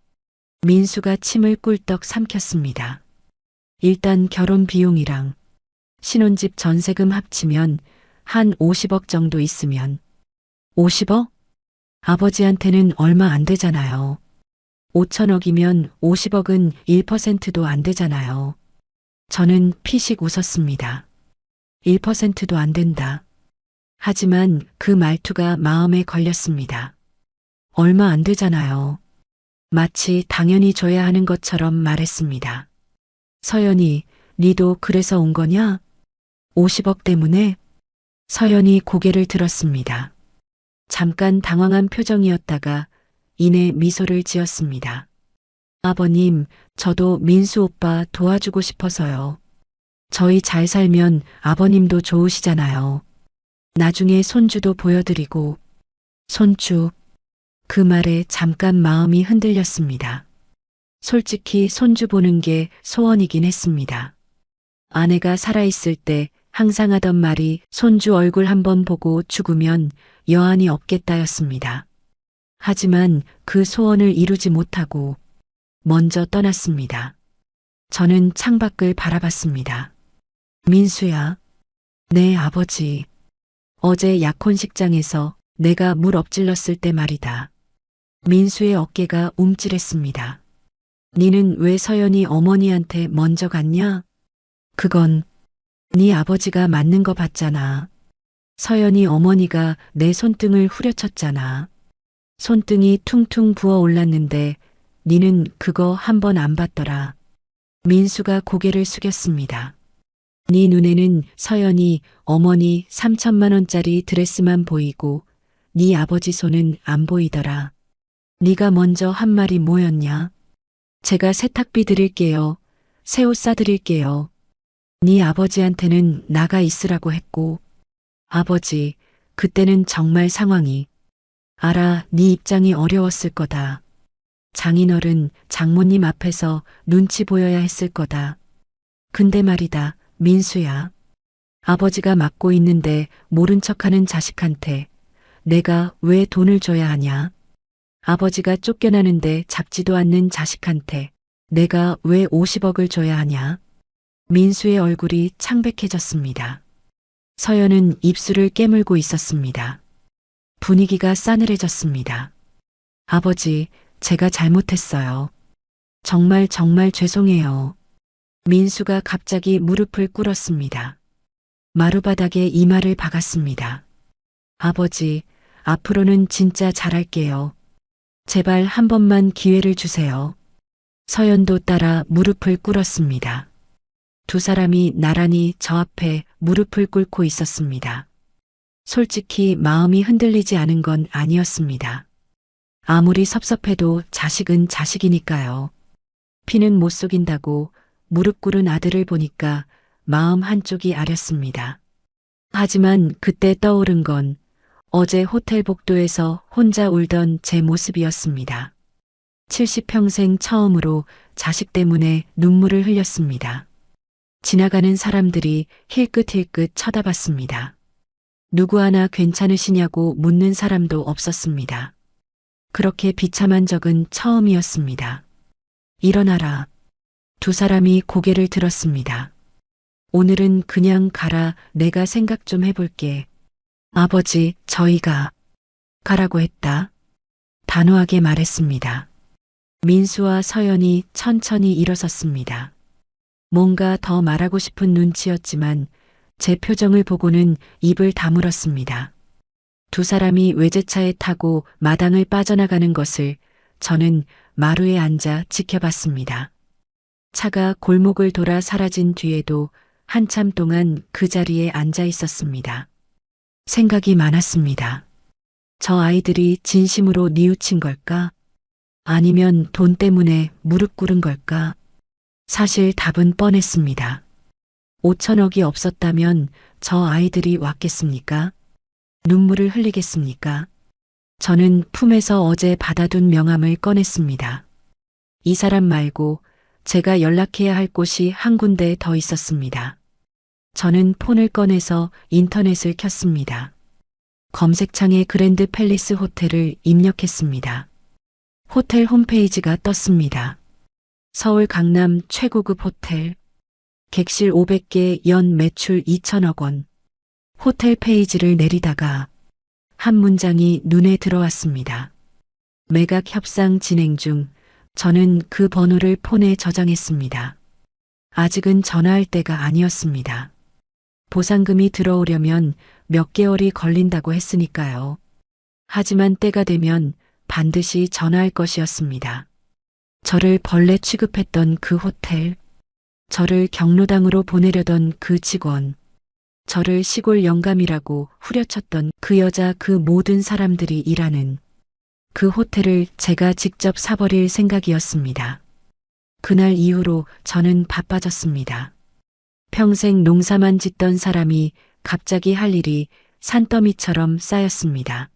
민수가 침을 꿀떡 삼켰습니다. 일단 결혼 비용이랑 신혼집 전세금 합치면 한 50억 정도 있으면 50억? 아버지한테는 얼마 안 되잖아요. 5천억이면 50억은 1%도 안 되잖아요. 저는 피식 웃었습니다. 1%도 안 된다. 하지만 그 말투가 마음에 걸렸습니다. 얼마 안 되잖아요. 마치 당연히 줘야 하는 것처럼 말했습니다. 서연이, 니도 그래서 온 거냐? 50억 때문에? 서연이 고개를 들었습니다. 잠깐 당황한 표정이었다가 이내 미소를 지었습니다. 아버님, 저도 민수 오빠 도와주고 싶어서요. 저희 잘 살면 아버님도 좋으시잖아요. 나중에 손주도 보여드리고. 손주. 그 말에 잠깐 마음이 흔들렸습니다. 솔직히 손주 보는 게 소원이긴 했습니다. 아내가 살아있을 때 항상 하던 말이 손주 얼굴 한번 보고 죽으면 여한이 없겠다였습니다. 하지만 그 소원을 이루지 못하고 먼저 떠났습니다. 저는 창밖을 바라봤습니다. 민수야. 네, 아버지. 어제 약혼식장에서 내가 물 엎질렀을 때 말이다. 민수의 어깨가 움찔했습니다. 니는 왜 서연이 어머니한테 먼저 갔냐? 그건 네 아버지가 맞는 거 봤잖아. 서연이 어머니가 내 손등을 후려쳤잖아. 손등이 퉁퉁 부어 올랐는데 니는 그거 한 번 안 봤더라. 민수가 고개를 숙였습니다. 네 눈에는 서연이 어머니 3천만 원짜리 드레스만 보이고 네 아버지 손은 안 보이더라. 네가 먼저 한 말이 뭐였냐? 제가 세탁비 드릴게요. 새 옷 사드릴게요. 네 아버지한테는 나가 있으라고 했고. 아버지, 그때는 정말 상황이. 알아, 네 입장이 어려웠을 거다. 장인어른, 장모님 앞에서 눈치 보여야 했을 거다. 근데 말이다, 민수야. 아버지가 맡고 있는데 모른 척하는 자식한테 내가 왜 돈을 줘야 하냐? 아버지가 쫓겨나는데 잡지도 않는 자식한테 내가 왜 50억을 줘야 하냐? 민수의 얼굴이 창백해졌습니다. 서연은 입술을 깨물고 있었습니다. 분위기가 싸늘해졌습니다. 아버지, 제가 잘못했어요. 정말 죄송해요. 민수가 갑자기 무릎을 꿇었습니다. 마루바닥에 이마를 박았습니다. 아버지, 앞으로는 진짜 잘할게요. 제발 한 번만 기회를 주세요. 서연도 따라 무릎을 꿇었습니다. 두 사람이 나란히 저 앞에 무릎을 꿇고 있었습니다. 솔직히 마음이 흔들리지 않은 건 아니었습니다. 아무리 섭섭해도 자식은 자식이니까요. 피는 못 속인다고 무릎 꿇은 아들을 보니까 마음 한쪽이 아렸습니다. 하지만 그때 떠오른 건 어제 호텔 복도에서 혼자 울던 제 모습이었습니다. 70평생 처음으로 자식 때문에 눈물을 흘렸습니다. 지나가는 사람들이 힐끗힐끗 쳐다봤습니다. 누구 하나 괜찮으시냐고 묻는 사람도 없었습니다. 그렇게 비참한 적은 처음이었습니다. 일어나라. 두 사람이 고개를 들었습니다. 오늘은 그냥 가라. 내가 생각 좀 해볼게. 아버지, 저희가 가라고 했다. 단호하게 말했습니다. 민수와 서연이 천천히 일어섰습니다. 뭔가 더 말하고 싶은 눈치였지만 제 표정을 보고는 입을 다물었습니다. 두 사람이 외제차에 타고 마당을 빠져나가는 것을 저는 마루에 앉아 지켜봤습니다. 차가 골목을 돌아 사라진 뒤에도 한참 동안 그 자리에 앉아 있었습니다. 생각이 많았습니다. 저 아이들이 진심으로 뉘우친 걸까? 아니면 돈 때문에 무릎 꿇은 걸까? 사실 답은 뻔했습니다. 5천억이 없었다면 저 아이들이 왔겠습니까? 눈물을 흘리겠습니까? 저는 품에서 어제 받아둔 명함을 꺼냈습니다. 이 사람 말고 제가 연락해야 할 곳이 한 군데 더 있었습니다. 저는 폰을 꺼내서 인터넷을 켰습니다. 검색창에 그랜드 팰리스 호텔을 입력했습니다. 호텔 홈페이지가 떴습니다. 서울 강남 최고급 호텔, 객실 500개, 연 매출 2천억 원. 호텔 페이지를 내리다가 한 문장이 눈에 들어왔습니다. 매각 협상 진행 중. 저는 그 번호를 폰에 저장했습니다. 아직은 전화할 때가 아니었습니다. 보상금이 들어오려면 몇 개월이 걸린다고 했으니까요. 하지만 때가 되면 반드시 전화할 것이었습니다. 저를 벌레 취급했던 그 호텔, 저를 경로당으로 보내려던 그 직원, 저를 시골 영감이라고 후려쳤던 그 여자, 그 모든 사람들이 일하는 그 호텔을 제가 직접 사버릴 생각이었습니다. 그날 이후로 저는 바빠졌습니다. 평생 농사만 짓던 사람이 갑자기 할 일이 산더미처럼 쌓였습니다.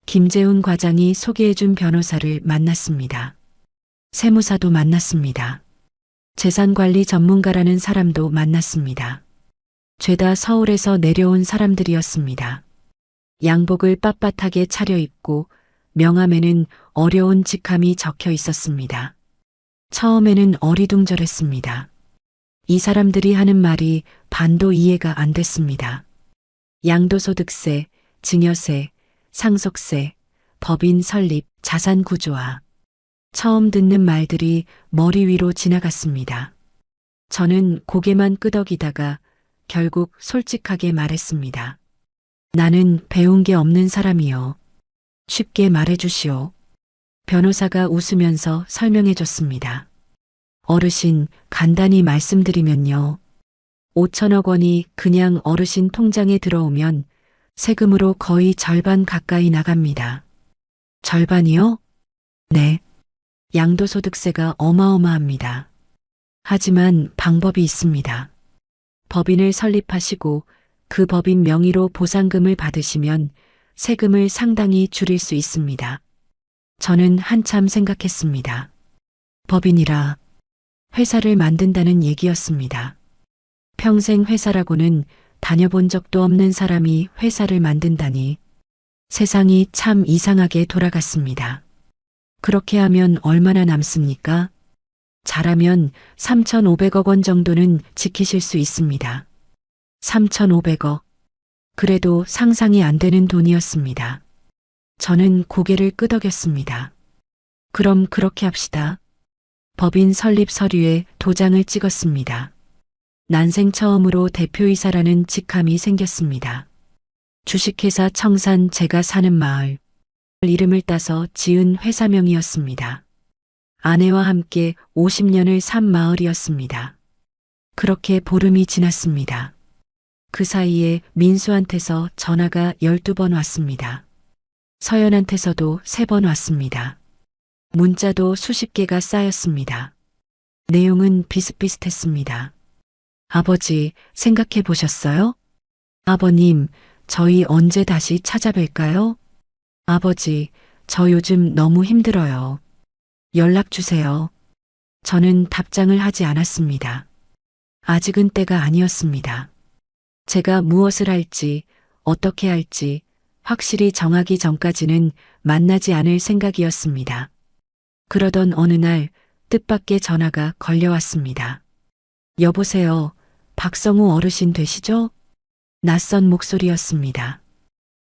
김재훈 과장이 소개해준 변호사를 만났습니다. 세무사도 만났습니다. 재산관리 전문가라는 사람도 만났습니다. 죄다 서울에서 내려온 사람들이었습니다. 양복을 빳빳하게 차려입고 명함에는 어려운 직함이 적혀 있었습니다. 처음에는 어리둥절했습니다. 이 사람들이 하는 말이 반도 이해가 안 됐습니다. 양도소득세, 증여세, 상속세, 법인 설립, 자산 구조화. 처음 듣는 말들이 머리 위로 지나갔습니다. 저는 고개만 끄덕이다가 결국 솔직하게 말했습니다. 나는 배운 게 없는 사람이요. 쉽게 말해주시오. 변호사가 웃으면서 설명해 줬습니다. 어르신, 간단히 말씀드리면요. 5천억 원이 그냥 어르신 통장에 들어오면 세금으로 거의 절반 가까이 나갑니다. 절반이요? 네. 양도소득세가 어마어마합니다. 하지만 방법이 있습니다. 법인을 설립하시고 그 법인 명의로 보상금을 받으시면 세금을 상당히 줄일 수 있습니다. 저는 한참 생각했습니다. 법인이라 회사를 만든다는 얘기였습니다. 평생 회사라고는 다녀본 적도 없는 사람이 회사를 만든다니 세상이 참 이상하게 돌아갔습니다. 그렇게 하면 얼마나 남습니까? 잘하면 3,500억 원 정도는 지키실 수 있습니다. 3,500억. 그래도 상상이 안 되는 돈이었습니다. 저는 고개를 끄덕였습니다. 그럼 그렇게 합시다. 법인 설립 서류에 도장을 찍었습니다. 난생 처음으로 대표이사라는 직함이 생겼습니다. 주식회사 청산 제가 사는 마을 이름을 따서 지은 회사명이었습니다. 아내와 함께 50년을 산 마을이었습니다. 그렇게 보름이 지났습니다. 그 사이에 민수한테서 전화가 12번 왔습니다. 서연한테서도 3번 왔습니다. 문자도 수십 개가 쌓였습니다. 내용은 비슷비슷했습니다. 아버지, 생각해 보셨어요? 아버님, 저희 언제 다시 찾아뵐까요? 아버지, 저 요즘 너무 힘들어요. 연락 주세요. 저는 답장을 하지 않았습니다. 아직은 때가 아니었습니다. 제가 무엇을 할지, 어떻게 할지 확실히 정하기 전까지는 만나지 않을 생각이었습니다. 그러던 어느 날 뜻밖의 전화가 걸려왔습니다. 여보세요. 박성우 어르신 되시죠? 낯선 목소리였습니다.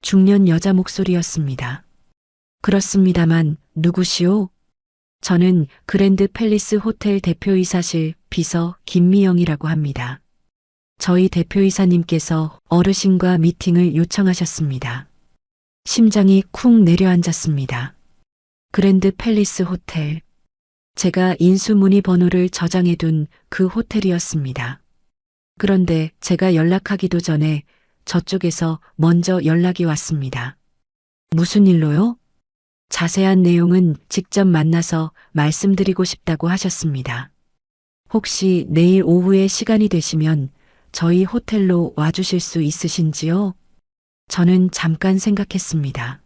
중년 여자 목소리였습니다. 그렇습니다만 누구시오? 저는 그랜드 팰리스 호텔 대표이사실 비서 김미영이라고 합니다. 저희 대표이사님께서 어르신과 미팅을 요청하셨습니다. 심장이 쿵 내려앉았습니다. 그랜드 팰리스 호텔. 제가 인수문의 번호를 저장해둔 그 호텔이었습니다. 그런데 제가 연락하기도 전에 저쪽에서 먼저 연락이 왔습니다. 무슨 일로요? 자세한 내용은 직접 만나서 말씀드리고 싶다고 하셨습니다. 혹시 내일 오후에 시간이 되시면 저희 호텔로 와주실 수 있으신지요? 저는 잠깐 생각했습니다.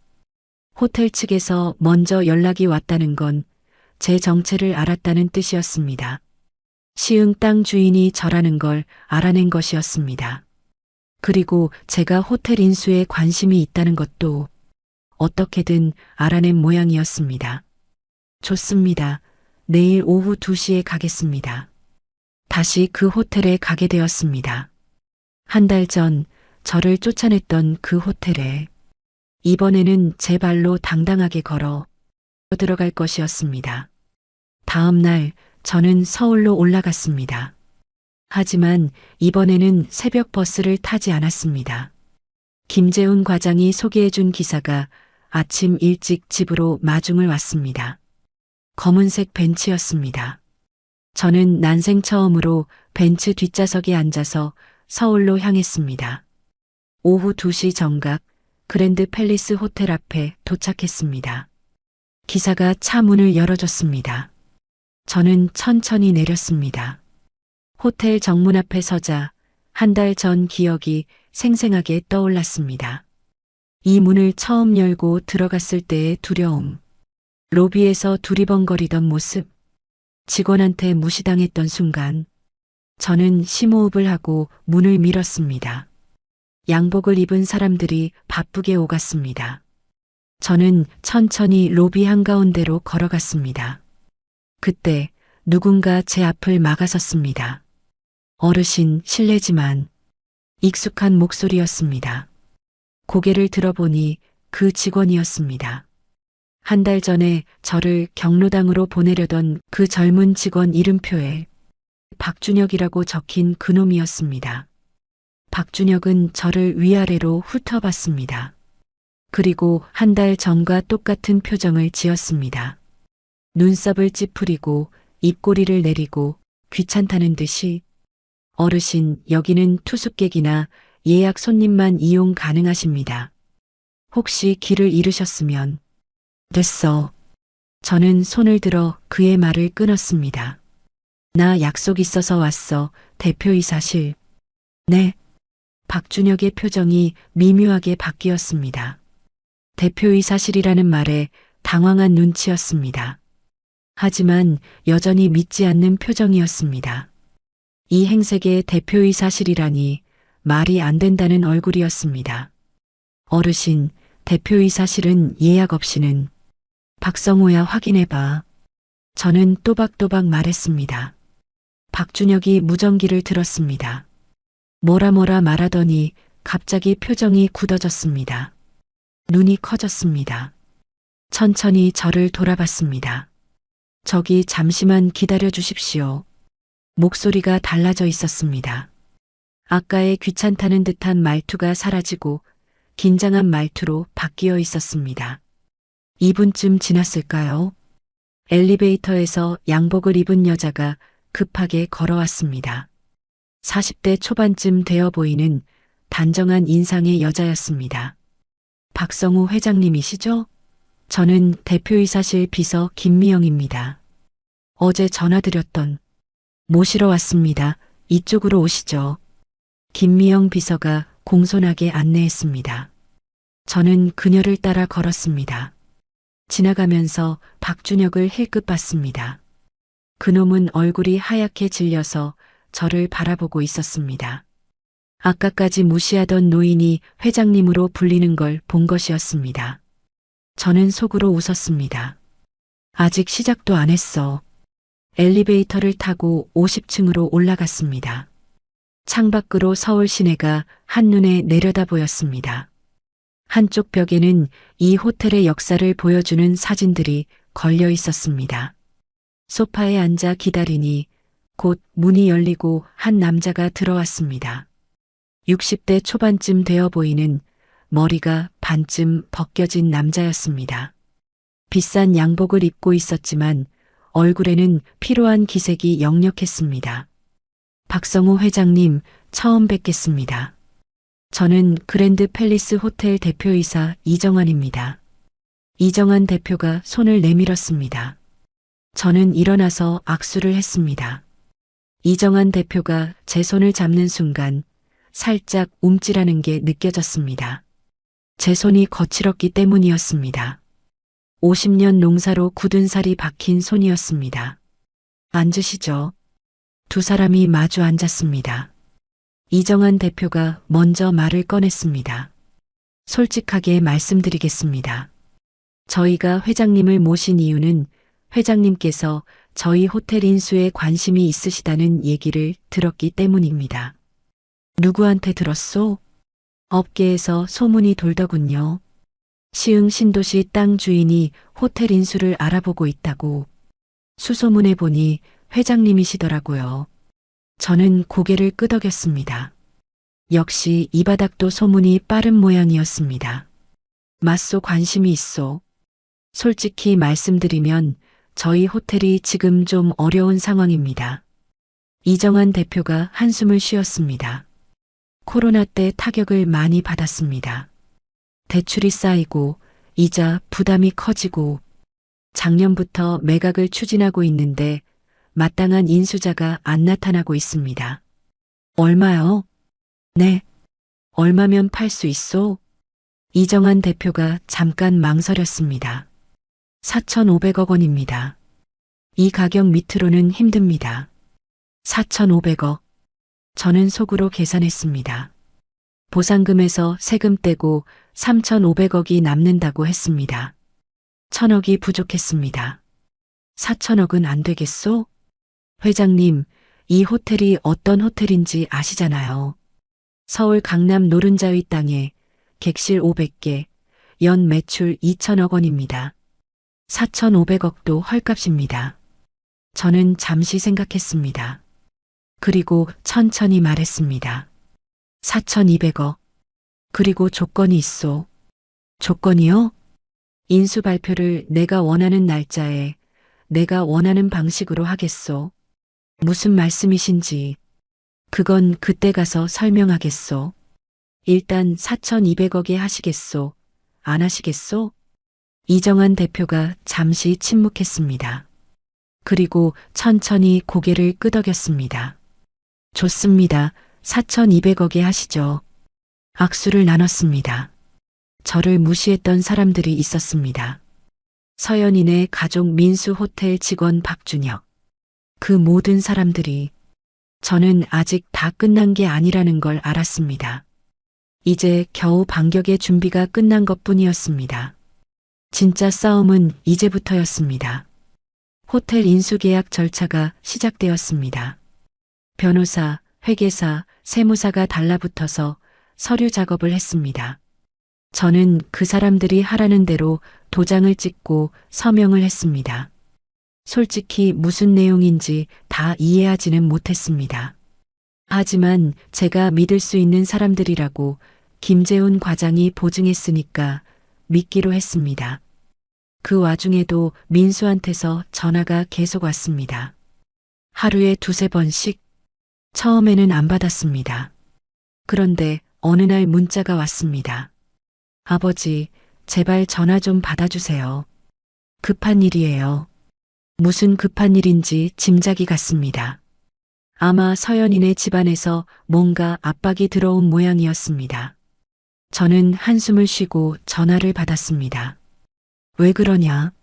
호텔 측에서 먼저 연락이 왔다는 건 제 정체를 알았다는 뜻이었습니다. 시흥 땅 주인이 저라는 걸 알아낸 것이었습니다. 그리고 제가 호텔 인수에 관심이 있다는 것도 어떻게든 알아낸 모양이었습니다. 좋습니다. 내일 오후 2시에 가겠습니다. 다시 그 호텔에 가게 되었습니다. 한 달 전 저를 쫓아냈던 그 호텔에 이번에는 제 발로 당당하게 걸어 들어갈 것이었습니다. 다음 날 저는 서울로 올라갔습니다. 하지만 이번에는 새벽 버스를 타지 않았습니다. 김재훈 과장이 소개해준 기사가 아침 일찍 집으로 마중을 왔습니다. 검은색 벤츠였습니다. 저는 난생 처음으로 벤츠 뒷좌석에 앉아서 서울로 향했습니다. 오후 2시 정각 그랜드 팰리스 호텔 앞에 도착했습니다. 기사가 차 문을 열어줬습니다. 저는 천천히 내렸습니다. 호텔 정문 앞에 서자 한 달 전 기억이 생생하게 떠올랐습니다. 이 문을 처음 열고 들어갔을 때의 두려움, 로비에서 두리번거리던 모습, 직원한테 무시당했던 순간, 저는 심호흡을 하고 문을 밀었습니다. 양복을 입은 사람들이 바쁘게 오갔습니다. 저는 천천히 로비 한가운데로 걸어갔습니다. 그때 누군가 제 앞을 막아섰습니다. 어르신, 실례지만 익숙한 목소리였습니다. 고개를 들어보니 그 직원이었습니다. 한 달 전에 저를 경로당으로 보내려던 그 젊은 직원 이름표에 박준혁이라고 적힌 그놈이었습니다. 박준혁은 저를 위아래로 훑어봤습니다. 그리고 한 달 전과 똑같은 표정을 지었습니다. 눈썹을 찌푸리고 입꼬리를 내리고 귀찮다는 듯이 어르신, 여기는 투숙객이나 예약 손님만 이용 가능하십니다. 혹시 길을 잃으셨으면. 됐어. 저는 손을 들어 그의 말을 끊었습니다. 나 약속 있어서 왔어. 대표이사실. 네. 박준혁의 표정이 미묘하게 바뀌었습니다. 대표이사실이라는 말에 당황한 눈치였습니다. 하지만 여전히 믿지 않는 표정이었습니다. 이 행색의 대표이사실이라니 말이 안 된다는 얼굴이었습니다. 어르신, 대표이사실은 예약 없이는. 박성호야 확인해봐. 저는 또박또박 말했습니다. 박준혁이 무전기를 들었습니다. 뭐라 말하더니 갑자기 표정이 굳어졌습니다. 눈이 커졌습니다. 천천히 저를 돌아봤습니다. 저기 잠시만 기다려 주십시오. 목소리가 달라져 있었습니다. 아까의 귀찮다는 듯한 말투가 사라지고 긴장한 말투로 바뀌어 있었습니다. 2분쯤 지났을까요? 엘리베이터에서 양복을 입은 여자가 급하게 걸어왔습니다. 40대 초반쯤 되어 보이는 단정한 인상의 여자였습니다. 박성우 회장님이시죠? 저는 대표이사실 비서 김미영입니다. 어제 전화드렸던. 모시러 왔습니다. 이쪽으로 오시죠. 김미영 비서가 공손하게 안내했습니다. 저는 그녀를 따라 걸었습니다. 지나가면서 박준혁을 힐끗 봤습니다. 그놈은 얼굴이 하얗게 질려서 저를 바라보고 있었습니다. 아까까지 무시하던 노인이 회장님으로 불리는 걸 본 것이었습니다. 저는 속으로 웃었습니다. 아직 시작도 안 했어. 엘리베이터를 타고 50층으로 올라갔습니다. 창밖으로 서울 시내가 한눈에 내려다 보였습니다. 한쪽 벽에는 이 호텔의 역사를 보여주는 사진들이 걸려 있었습니다. 소파에 앉아 기다리니 곧 문이 열리고 한 남자가 들어왔습니다. 60대 초반쯤 되어 보이는 머리가 반쯤 벗겨진 남자였습니다. 비싼 양복을 입고 있었지만 얼굴에는 피로한 기색이 역력했습니다. 박성우 회장님, 처음 뵙겠습니다. 저는 그랜드 팰리스 호텔 대표이사 이정환입니다. 이정환 대표가 손을 내밀었습니다. 저는 일어나서 악수를 했습니다. 이정환 대표가 제 손을 잡는 순간 살짝 움찔하는 게 느껴졌습니다. 제 손이 거칠었기 때문이었습니다. 50년 농사로 굳은 살이 박힌 손이었습니다. 앉으시죠. 두 사람이 마주 앉았습니다. 이정환 대표가 먼저 말을 꺼냈습니다. 솔직하게 말씀드리겠습니다. 저희가 회장님을 모신 이유는 회장님께서 저희 호텔 인수에 관심이 있으시다는 얘기를 들었기 때문입니다. 누구한테 들었소? 업계에서 소문이 돌더군요. 시흥 신도시 땅 주인이 호텔 인수를 알아보고 있다고. 수소문에 보니 회장님이시더라고요. 저는 고개를 끄덕였습니다. 역시 이 바닥도 소문이 빠른 모양이었습니다. 맞소 관심이 있소. 솔직히 말씀드리면 저희 호텔이 지금 좀 어려운 상황입니다. 이정환 대표가 한숨을 쉬었습니다. 코로나 때 타격을 많이 받았습니다. 대출이 쌓이고 이자 부담이 커지고 작년부터 매각을 추진하고 있는데 마땅한 인수자가 안 나타나고 있습니다. 얼마요? 네. 얼마면 팔 수 있소? 이정환 대표가 잠깐 망설였습니다. 4,500억 원입니다. 이 가격 밑으로는 힘듭니다. 4,500억. 저는 속으로 계산했습니다. 보상금에서 세금 떼고 3,500억이 남는다고 했습니다. 1,000억이 부족했습니다. 4,000억은 안 되겠소? 회장님, 이 호텔이 어떤 호텔인지 아시잖아요. 서울 강남 노른자위 땅에 객실 500개, 연 매출 2,000억 원입니다. 4,500억도 헐값입니다. 저는 잠시 생각했습니다. 그리고 천천히 말했습니다. 4,200억. 그리고 조건이 있소. 조건이요? 인수 발표를 내가 원하는 날짜에 내가 원하는 방식으로 하겠소. 무슨 말씀이신지. 그건 그때 가서 설명하겠소. 일단 4,200억에 하시겠소? 안 하시겠소? 이정환 대표가 잠시 침묵했습니다. 그리고 천천히 고개를 끄덕였습니다. 좋습니다. 4,200억에 하시죠. 악수를 나눴습니다. 저를 무시했던 사람들이 있었습니다. 서연인의 가족 민수 호텔 직원 박준혁. 그 모든 사람들이 저는 아직 다 끝난 게 아니라는 걸 알았습니다. 이제 겨우 반격의 준비가 끝난 것 뿐이었습니다. 진짜 싸움은 이제부터였습니다. 호텔 인수계약 절차가 시작되었습니다. 변호사, 회계사, 세무사가 달라붙어서 서류 작업을 했습니다. 저는 그 사람들이 하라는 대로 도장을 찍고 서명을 했습니다. 솔직히 무슨 내용인지 다 이해하지는 못했습니다. 하지만 제가 믿을 수 있는 사람들이라고 김재훈 과장이 보증했으니까 믿기로 했습니다. 그 와중에도 민수한테서 전화가 계속 왔습니다. 하루에 2~3번씩. 처음에는 안 받았습니다. 그런데 어느 날 문자가 왔습니다. 아버지, 제발 전화 좀 받아주세요. 급한 일이에요. 무슨 급한 일인지 짐작이 갔습니다. 아마 서연인의 집안에서 뭔가 압박이 들어온 모양이었습니다. 저는 한숨을 쉬고 전화를 받았습니다. 왜 그러냐?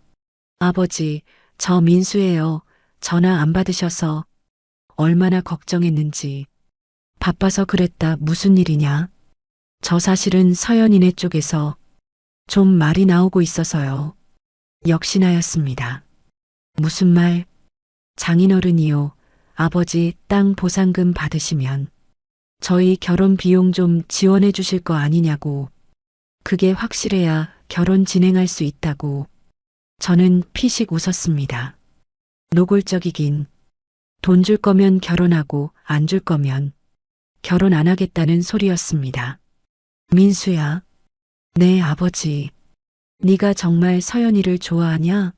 아버지, 저 민수예요. 전화 안 받으셔서 얼마나 걱정했는지. 바빠서 그랬다. 무슨 일이냐? 저 사실은 서연이네 쪽에서 좀 말이 나오고 있어서요. 역시나였습니다. 무슨 말? 장인어른이요. 아버지 땅 보상금 받으시면 저희 결혼 비용 좀 지원해 주실 거 아니냐고. 그게 확실해야 결혼 진행할 수 있다고. 저는 피식 웃었습니다. 노골적이긴. 돈 줄 거면 결혼하고 안 줄 거면 결혼 안 하겠다는 소리였습니다. 민수야. 네, 아버지. 네가 정말 서연이를 좋아하냐?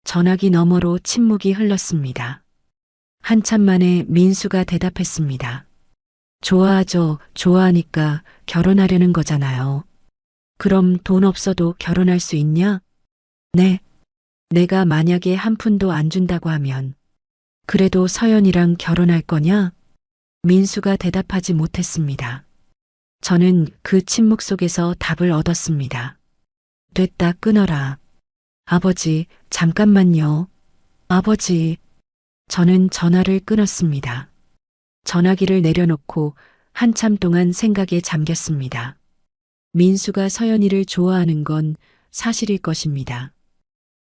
전화기 너머로 침묵이 흘렀습니다. 한참 만에 민수가 대답했습니다. 좋아하죠. 좋아하니까 결혼하려는 거잖아요. 그럼 돈 없어도 결혼할 수 있냐? 네. 내가 만약에 한 푼도 안 준다고 하면 그래도 서연이랑 결혼할 거냐? 민수가 대답하지 못했습니다. 저는 그 침묵 속에서 답을 얻었습니다. 됐다, 끊어라. 아버지, 잠깐만요. 아버지. 저는 전화를 끊었습니다. 전화기를 내려놓고 한참 동안 생각에 잠겼습니다. 민수가 서연이를 좋아하는 건 사실일 것입니다.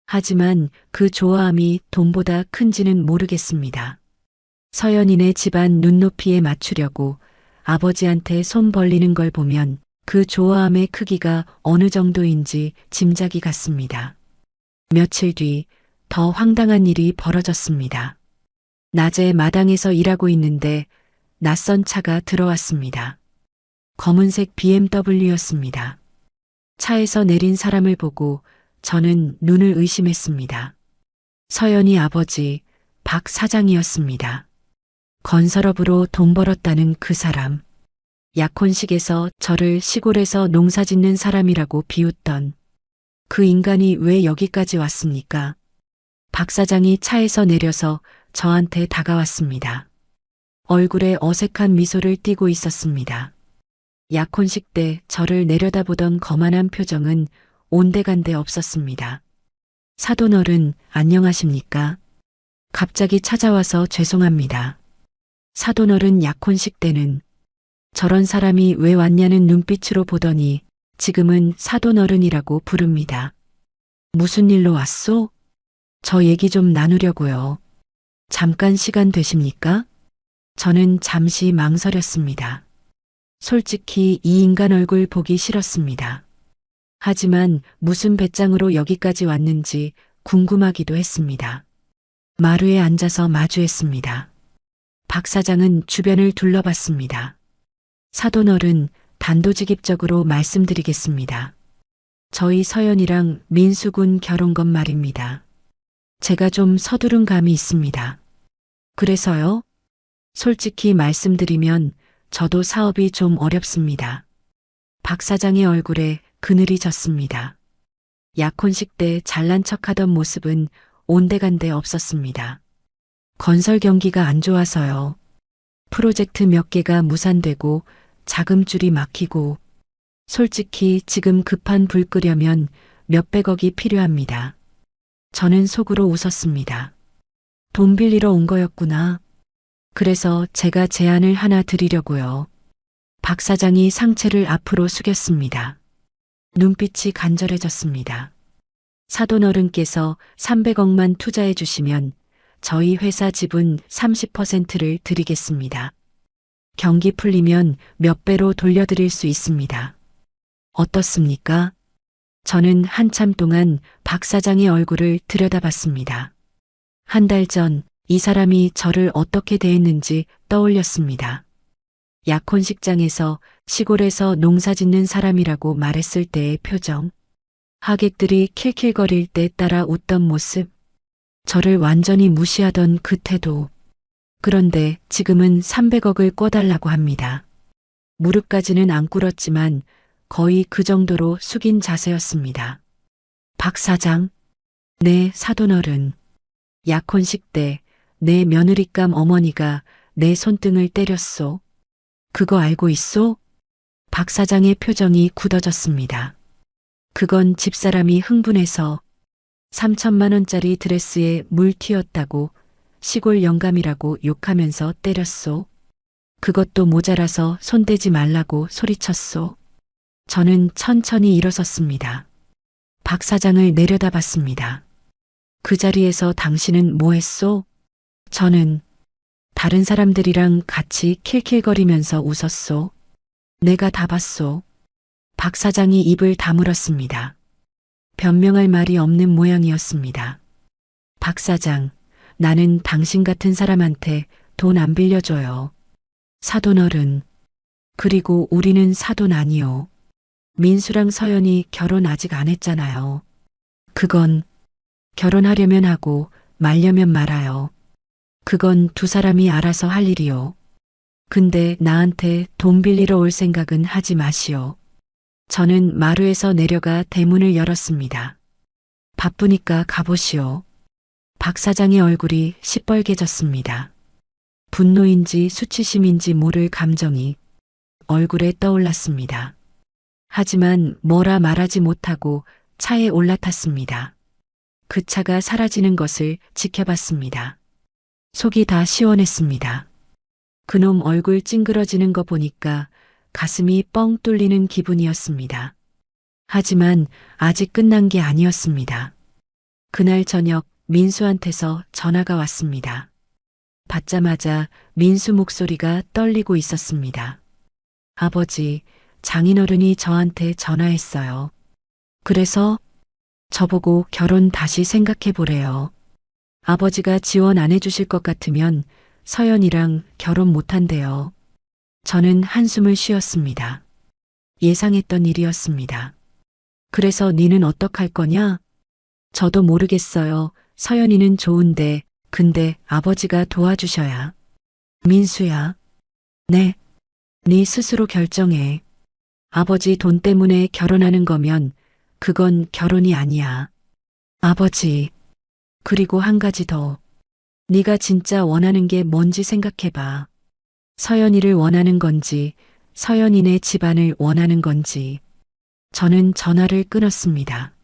하지만 그 좋아함이 돈보다 큰지는 모르겠습니다. 서연이네 집안 눈높이에 맞추려고 아버지한테 손 벌리는 걸 보면 그 좋아함의 크기가 어느 정도인지 짐작이 갔습니다. 며칠 뒤 더 황당한 일이 벌어졌습니다. 낮에 마당에서 일하고 있는데 낯선 차가 들어왔습니다. 검은색 BMW였습니다. 차에서 내린 사람을 보고 저는 눈을 의심했습니다. 서연이 아버지 박 사장이었습니다. 건설업으로 돈 벌었다는 그 사람. 약혼식에서 저를 시골에서 농사짓는 사람이라고 비웃던 그 인간이 왜 여기까지 왔습니까? 박 사장이 차에서 내려서 저한테 다가왔습니다. 얼굴에 어색한 미소를 띠고 있었습니다. 약혼식 때 저를 내려다보던 거만한 표정은 온데간데 없었습니다. 사돈어른, 안녕하십니까? 갑자기 찾아와서 죄송합니다. 사돈어른 약혼식 때는 저런 사람이 왜 왔냐는 눈빛으로 보더니 지금은 사돈어른이라고 부릅니다. 무슨 일로 왔소? 저 얘기 좀 나누려고요. 잠깐 시간 되십니까? 저는 잠시 망설였습니다. 솔직히 이 인간 얼굴 보기 싫었습니다. 하지만 무슨 배짱으로 여기까지 왔는지 궁금하기도 했습니다. 마루에 앉아서 마주했습니다. 박 사장은 주변을 둘러봤습니다. 사돈어른, 단도직입적으로 말씀드리겠습니다. 저희 서연이랑 민수군 결혼건 말입니다. 제가 좀 서두른 감이 있습니다. 그래서요? 솔직히 말씀드리면 저도 사업이 좀 어렵습니다. 박 사장의 얼굴에 그늘이 졌습니다. 약혼식 때 잘난 척하던 모습은 온데간데 없었습니다. 건설 경기가 안 좋아서요. 프로젝트 몇 개가 무산되고 자금줄이 막히고 솔직히 지금 급한 불 끄려면 몇백억이 필요합니다. 저는 속으로 웃었습니다. 돈 빌리러 온 거였구나. 그래서 제가 제안을 하나 드리려고요. 박 사장이 상체를 앞으로 숙였습니다. 눈빛이 간절해졌습니다. 사돈 어른께서 300억만 투자해 주시면 저희 회사 지분 30%를 드리겠습니다. 경기 풀리면 몇 배로 돌려드릴 수 있습니다. 어떻습니까? 저는 한참 동안 박 사장의 얼굴을 들여다봤습니다. 한 달 전 이 사람이 저를 어떻게 대했는지 떠올렸습니다. 약혼식장에서 시골에서 농사 짓는 사람이라고 말했을 때의 표정, 하객들이 킬킬거릴 때 따라 웃던 모습, 저를 완전히 무시하던 그 태도. 그런데 지금은 300억을 꿔달라고 합니다. 무릎까지는 안 꿇었지만 거의 그 정도로 숙인 자세였습니다. 박 사장, 네, 사돈어른. 약혼식 때 내 며느리감 어머니가 내 손등을 때렸소. 그거 알고 있소? 박 사장의 표정이 굳어졌습니다. 그건 집사람이 흥분해서 3천만 원짜리 드레스에 물 튀었다고 시골 영감이라고 욕하면서 때렸소. 그것도 모자라서 손대지 말라고 소리쳤소. 저는 천천히 일어섰습니다. 박 사장을 내려다봤습니다. 그 자리에서 당신은 뭐 했소? 저는 다른 사람들이랑 같이 킬킬거리면서 웃었소. 내가 다 봤소. 박 사장이 입을 다물었습니다. 변명할 말이 없는 모양이었습니다. 박 사장, 나는 당신 같은 사람한테 돈 안 빌려줘요. 사돈어른. 그리고 우리는 사돈 아니요. 민수랑 서연이 결혼 아직 안 했잖아요. 그건 결혼하려면 하고 말려면 말아요. 그건 두 사람이 알아서 할 일이요. 근데 나한테 돈 빌리러 올 생각은 하지 마시오. 저는 마루에서 내려가 대문을 열었습니다. 바쁘니까 가보시오. 박 사장의 얼굴이 시뻘개졌습니다. 분노인지 수치심인지 모를 감정이 얼굴에 떠올랐습니다. 하지만 뭐라 말하지 못하고 차에 올라탔습니다. 그 차가 사라지는 것을 지켜봤습니다. 속이 다 시원했습니다. 그놈 얼굴 찡그러지는 거 보니까 가슴이 뻥 뚫리는 기분이었습니다. 하지만 아직 끝난 게 아니었습니다. 그날 저녁 민수한테서 전화가 왔습니다. 받자마자 민수 목소리가 떨리고 있었습니다. 아버지, 장인어른이 저한테 전화했어요. 그래서 저보고 결혼 다시 생각해 보래요. 아버지가 지원 안 해주실 것 같으면 서연이랑 결혼 못한대요. 저는 한숨을 쉬었습니다. 예상했던 일이었습니다. 그래서 니는 어떡할 거냐? 저도 모르겠어요. 서연이는 좋은데, 근데 아버지가 도와주셔야. 민수야. 네. 네 스스로 결정해. 아버지 돈 때문에 결혼하는 거면 그건 결혼이 아니야. 아버지. 그리고 한 가지 더. 네가 진짜 원하는 게 뭔지 생각해봐. 서연이를 원하는 건지, 서연이네 집안을 원하는 건지. 저는 전화를 끊었습니다.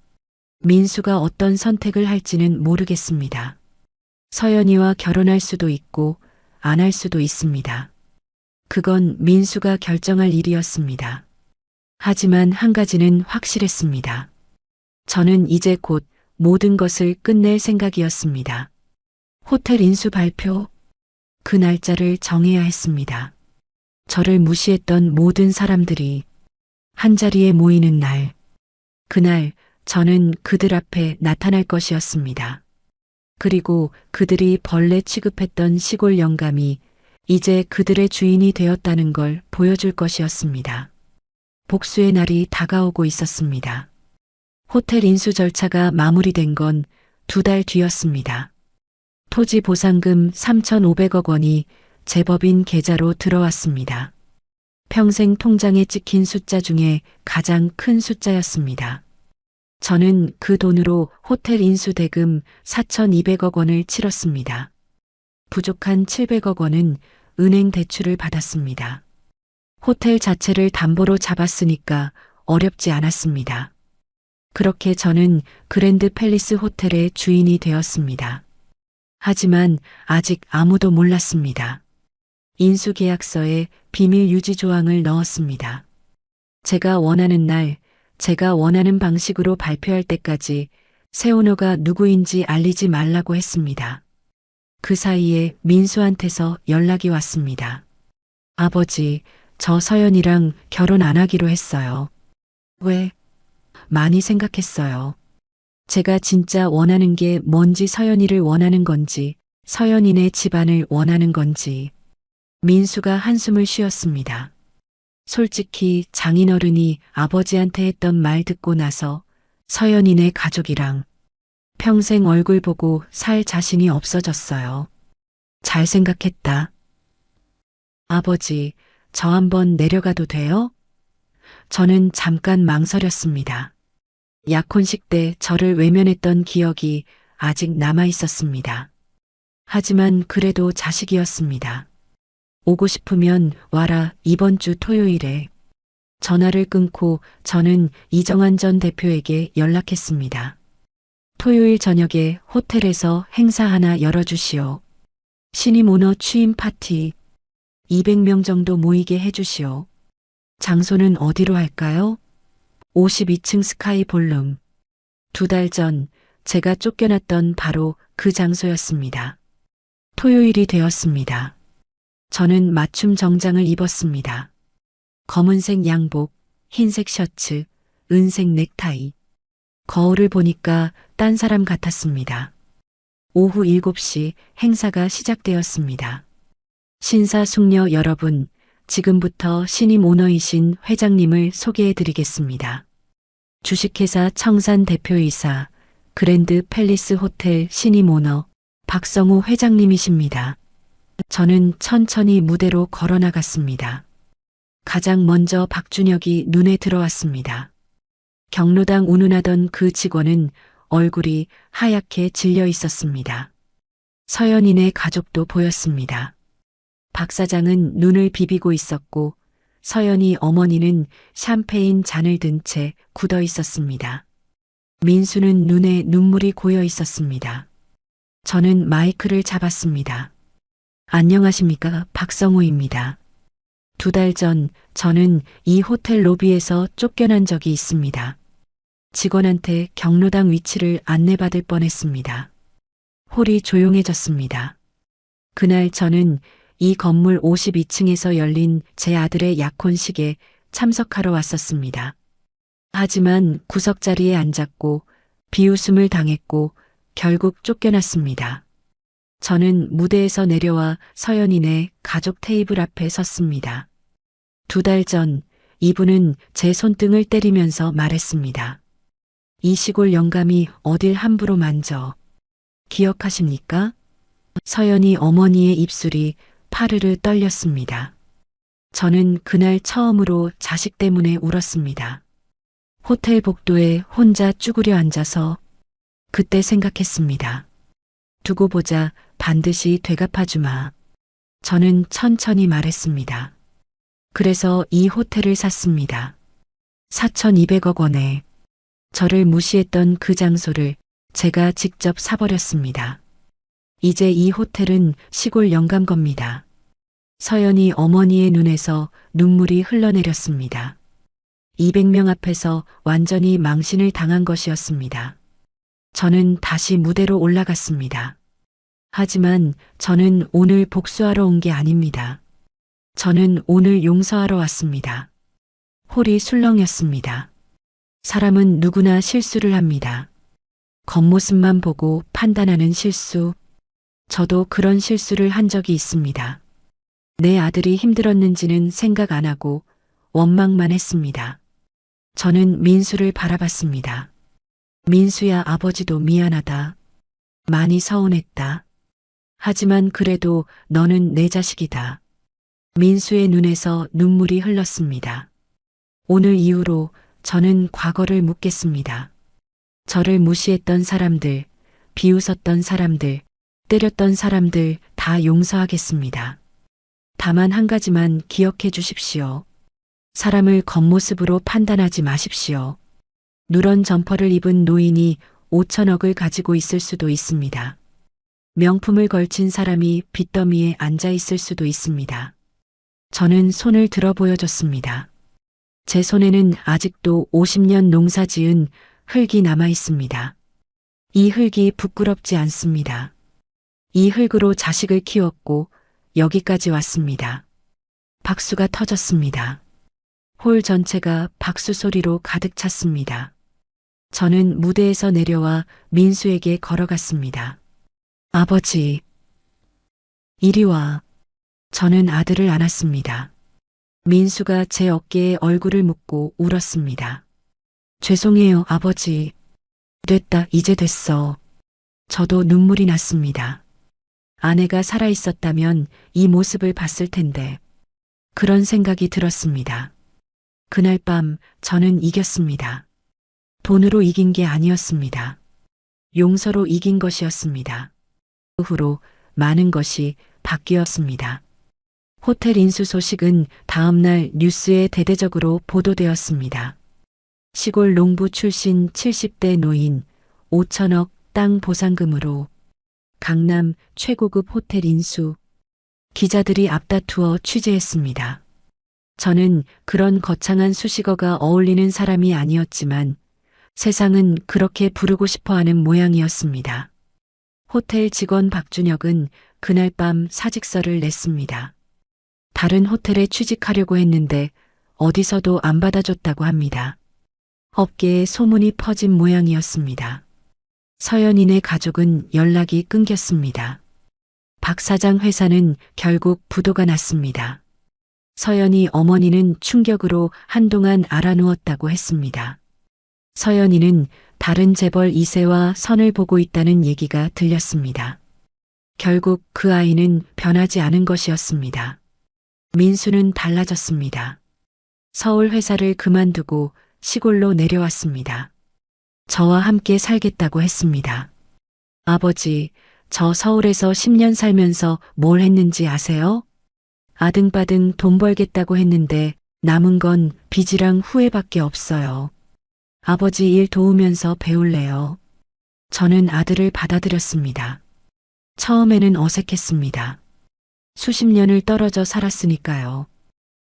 민수가 어떤 선택을 할지는 모르겠습니다. 서연이와 결혼할 수도 있고, 안 할 수도 있습니다. 그건 민수가 결정할 일이었습니다. 하지만 한 가지는 확실했습니다. 저는 이제 곧 모든 것을 끝낼 생각이었습니다. 호텔 인수 발표. 그 날짜를 정해야 했습니다. 저를 무시했던 모든 사람들이 한자리에 모이는 날. 그날 저는 그들 앞에 나타날 것이었습니다. 그리고 그들이 벌레 취급했던 시골 영감이 이제 그들의 주인이 되었다는 걸 보여줄 것이었습니다. 복수의 날이 다가오고 있었습니다. 호텔 인수 절차가 마무리된 건 2달 뒤였습니다. 토지 보상금 3,500억 원이 제법인 계좌로 들어왔습니다. 평생 통장에 찍힌 숫자 중에 가장 큰 숫자였습니다. 저는 그 돈으로 호텔 인수 대금 4,200억 원을 치렀습니다. 부족한 700억 원은 은행 대출을 받았습니다. 호텔 자체를 담보로 잡았으니까 어렵지 않았습니다. 그렇게 저는 그랜드 팰리스 호텔의 주인이 되었습니다. 하지만 아직 아무도 몰랐습니다. 인수계약서에 비밀 유지 조항을 넣었습니다. 제가 원하는 날, 제가 원하는 방식으로 발표할 때까지 새 오너가 누구인지 알리지 말라고 했습니다. 그 사이에 민수한테서 연락이 왔습니다. 아버지, 저 서연이랑 결혼 안 하기로 했어요. 왜? 많이 생각했어요. 제가 진짜 원하는 게 뭔지, 서연이를 원하는 건지, 서연이네 집안을 원하는 건지. 민수가 한숨을 쉬었습니다. 솔직히 장인어른이 아버지한테 했던 말 듣고 나서 서연이네 가족이랑 평생 얼굴 보고 살 자신이 없어졌어요. 잘 생각했다. 아버지, 저 한번 내려가도 돼요? 저는 잠깐 망설였습니다. 약혼식 때 저를 외면했던 기억이 아직 남아 있었습니다. 하지만 그래도 자식이었습니다. 오고 싶으면 와라, 이번 주 토요일에. 전화를 끊고 저는 이정환 전 대표에게 연락했습니다. 토요일 저녁에 호텔에서 행사 하나 열어주시오. 신임 오너 취임 파티 200명 정도 모이게 해주시오. 장소는 어디로 할까요? 52층 스카이 볼룸. 2달 전 제가 쫓겨났던 바로 그 장소였습니다. 토요일이 되었습니다. 저는 맞춤 정장을 입었습니다. 검은색 양복, 흰색 셔츠, 은색 넥타이. 거울을 보니까 딴 사람 같았습니다. 오후 7시 행사가 시작되었습니다. 신사숙녀 여러분, 지금부터 신임 오너이신 회장님을 소개해 드리겠습니다. 주식회사 청산 대표이사, 그랜드 팰리스 호텔 신임 오너 박성우 회장님이십니다. 저는 천천히 무대로 걸어 나갔습니다. 가장 먼저 박준혁이 눈에 들어왔습니다. 경로당 운운하던 그 직원은 얼굴이 하얗게 질려 있었습니다. 서연이네 가족도 보였습니다. 박 사장은 눈을 비비고 있었고 서연이 어머니는 샴페인 잔을 든 채 굳어 있었습니다. 민수는 눈에 눈물이 고여 있었습니다. 저는 마이크를 잡았습니다. 안녕하십니까, 박성우입니다. 2달 전 저는 이 호텔 로비에서 쫓겨난 적이 있습니다. 직원한테 경로당 위치를 안내받을 뻔했습니다. 홀이 조용해졌습니다. 그날 저는 이 건물 52층에서 열린 제 아들의 약혼식에 참석하러 왔었습니다. 하지만 구석자리에 앉았고 비웃음을 당했고 결국 쫓겨났습니다. 저는 무대에서 내려와 서연이네 가족 테이블 앞에 섰습니다. 2달 전 이분은 제 손등을 때리면서 말했습니다. 이 시골 영감이 어딜 함부로 만져. 기억하십니까? 서연이 어머니의 입술이 파르르 떨렸습니다. 저는 그날 처음으로 자식 때문에 울었습니다. 호텔 복도에 혼자 쭈그려 앉아서 그때 생각했습니다. 두고 보자, 반드시 되갚아주마. 저는 천천히 말했습니다. 그래서 이 호텔을 샀습니다. 4,200억 원에. 저를 무시했던 그 장소를 제가 직접 사버렸습니다. 이제 이 호텔은 시골 영감 겁니다. 서연이 어머니의 눈에서 눈물이 흘러내렸습니다. 200명 앞에서 완전히 망신을 당한 것이었습니다. 저는 다시 무대로 올라갔습니다. 하지만 저는 오늘 복수하러 온 게 아닙니다. 저는 오늘 용서하러 왔습니다. 홀이 술렁였습니다. 사람은 누구나 실수를 합니다. 겉모습만 보고 판단하는 실수. 저도 그런 실수를 한 적이 있습니다. 내 아들이 힘들었는지는 생각 안 하고 원망만 했습니다. 저는 민수를 바라봤습니다. 민수야, 아버지도 미안하다. 많이 서운했다. 하지만 그래도 너는 내 자식이다. 민수의 눈에서 눈물이 흘렀습니다. 오늘 이후로 저는 과거를 묻겠습니다. 저를 무시했던 사람들, 비웃었던 사람들, 때렸던 사람들 다 용서하겠습니다. 다만 한 가지만 기억해 주십시오. 사람을 겉모습으로 판단하지 마십시오. 누런 점퍼를 입은 노인이 5천억을 가지고 있을 수도 있습니다. 명품을 걸친 사람이 빚더미에 앉아 있을 수도 있습니다. 저는 손을 들어 보여줬습니다. 제 손에는 아직도 50년 농사 지은 흙이 남아 있습니다. 이 흙이 부끄럽지 않습니다. 이 흙으로 자식을 키웠고 여기까지 왔습니다. 박수가 터졌습니다. 홀 전체가 박수 소리로 가득 찼습니다. 저는 무대에서 내려와 민수에게 걸어갔습니다. 아버지, 이리 와. 저는 아들을 안았습니다. 민수가 제 어깨에 얼굴을 묻고 울었습니다. 죄송해요, 아버지. 됐다, 이제 됐어. 저도 눈물이 났습니다. 아내가 살아있었다면 이 모습을 봤을 텐데. 그런 생각이 들었습니다. 그날 밤 저는 이겼습니다. 돈으로 이긴 게 아니었습니다. 용서로 이긴 것이었습니다. 그 후로 많은 것이 바뀌었습니다. 호텔 인수 소식은 다음날 뉴스에 대대적으로 보도되었습니다. 시골 농부 출신 70대 노인 5천억 땅 보상금으로 강남 최고급 호텔 인수. 기자들이 앞다투어 취재했습니다. 저는 그런 거창한 수식어가 어울리는 사람이 아니었지만 세상은 그렇게 부르고 싶어하는 모양이었습니다. 호텔 직원 박준혁은 그날 밤 사직서를 냈습니다. 다른 호텔에 취직하려고 했는데 어디서도 안 받아줬다고 합니다. 업계에 소문이 퍼진 모양이었습니다. 서연인의 가족은 연락이 끊겼습니다. 박 사장 회사는 결국 부도가 났습니다. 서연이 어머니는 충격으로 한동안 알아누웠다고 했습니다. 서연이는 다른 재벌 2세와 선을 보고 있다는 얘기가 들렸습니다. 결국 그 아이는 변하지 않은 것이었습니다. 민수는 달라졌습니다. 서울 회사를 그만두고 시골로 내려왔습니다. 저와 함께 살겠다고 했습니다. 아버지, 저 서울에서 10년 살면서 뭘 했는지 아세요? 아등바등 돈 벌겠다고 했는데 남은 건 빚이랑 후회밖에 없어요. 아버지 일 도우면서 배울래요. 저는 아들을 받아들였습니다. 처음에는 어색했습니다. 수십 년을 떨어져 살았으니까요.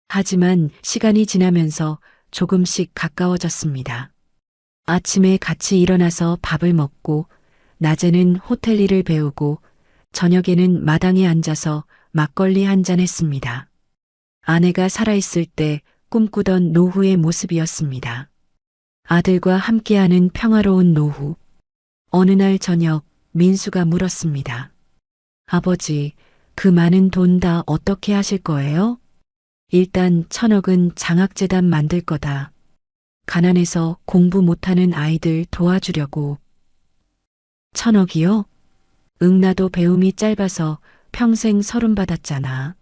하지만 시간이 지나면서 조금씩 가까워졌습니다. 아침에 같이 일어나서 밥을 먹고 낮에는 호텔 일을 배우고 저녁에는 마당에 앉아서 막걸리 한잔 했습니다. 아내가 살아있을 때 꿈꾸던 노후의 모습이었습니다. 아들과 함께하는 평화로운 노후. 어느 날 저녁 민수가 물었습니다. 아버지, 그 많은 돈 다 어떻게 하실 거예요? 일단 1,000억은 장학재단 만들 거다. 가난해서 공부 못하는 아이들 도와주려고. 1,000억이요? 나도 배움이 짧아서 평생 서름 받았잖아.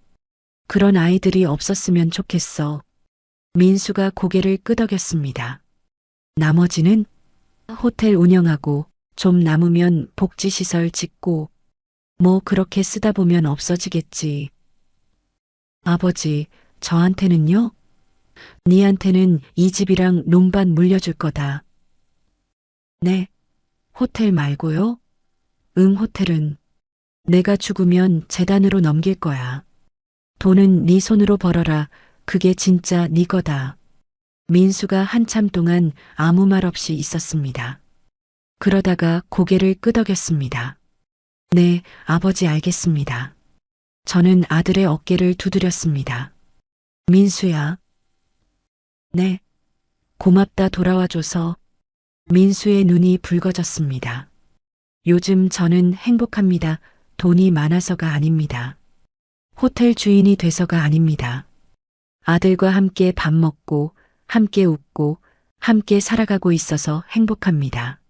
그런 아이들이 없었으면 좋겠어. 민수가 고개를 끄덕였습니다. 나머지는 호텔 운영하고 좀 남으면 복지시설 짓고 뭐 그렇게 쓰다 보면 없어지겠지. 아버지, 저한테는요? 니한테는 이 집이랑 논밭 물려줄 거다. 네, 호텔 말고요? 호텔은 내가 죽으면 재단으로 넘길 거야. 돈은 네 손으로 벌어라. 그게 진짜 네 거다. 민수가 한참 동안 아무 말 없이 있었습니다. 그러다가 고개를 끄덕였습니다. 네, 아버지 알겠습니다. 저는 아들의 어깨를 두드렸습니다. 민수야. 네, 고맙다 돌아와줘서. 민수의 눈이 붉어졌습니다. 요즘 저는 행복합니다. 돈이 많아서가 아닙니다. 호텔 주인이 돼서가 아닙니다. 아들과 함께 밥 먹고 함께 웃고 함께 살아가고 있어서 행복합니다.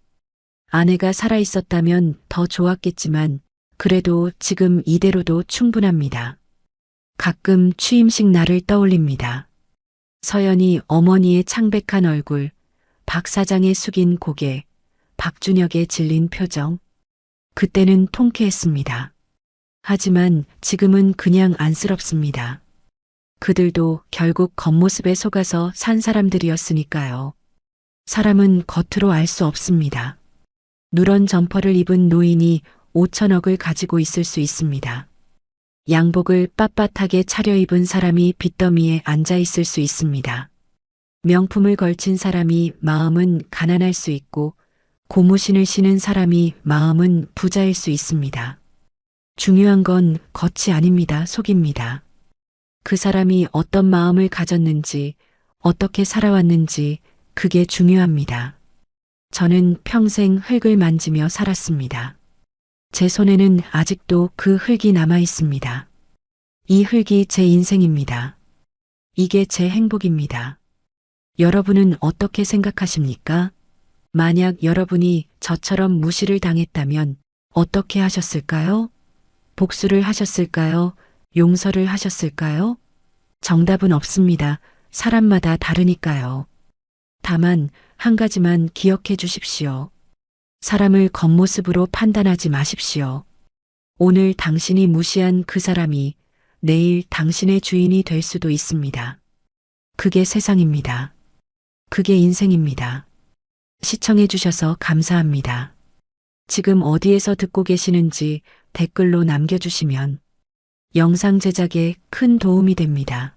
아내가 살아있었다면 더 좋았겠지만 그래도 지금 이대로도 충분합니다. 가끔 취임식 날을 떠올립니다. 서연이 어머니의 창백한 얼굴, 박 사장의 숙인 고개, 박준혁의 질린 표정. 그때는 통쾌했습니다. 하지만 지금은 그냥 안쓰럽습니다. 그들도 결국 겉모습에 속아서 산 사람들이었으니까요. 사람은 겉으로 알 수 없습니다. 누런 점퍼를 입은 노인이 5천억을 가지고 있을 수 있습니다. 양복을 빳빳하게 차려입은 사람이 빚더미에 앉아 있을 수 있습니다. 명품을 걸친 사람이 마음은 가난할 수 있고 고무신을 신은 사람이 마음은 부자일 수 있습니다. 중요한 건 겉이 아닙니다. 속입니다. 그 사람이 어떤 마음을 가졌는지, 어떻게 살아왔는지 그게 중요합니다. 저는 평생 흙을 만지며 살았습니다. 제 손에는 아직도 그 흙이 남아 있습니다. 이 흙이 제 인생입니다. 이게 제 행복입니다. 여러분은 어떻게 생각하십니까? 만약 여러분이 저처럼 무시를 당했다면 어떻게 하셨을까요? 복수를 하셨을까요? 용서를 하셨을까요? 정답은 없습니다. 사람마다 다르니까요. 다만 한 가지만 기억해 주십시오. 사람을 겉모습으로 판단하지 마십시오. 오늘 당신이 무시한 그 사람이 내일 당신의 주인이 될 수도 있습니다. 그게 세상입니다. 그게 인생입니다. 시청해 주셔서 감사합니다. 지금 어디에서 듣고 계시는지 댓글로 남겨주시면 영상 제작에 큰 도움이 됩니다.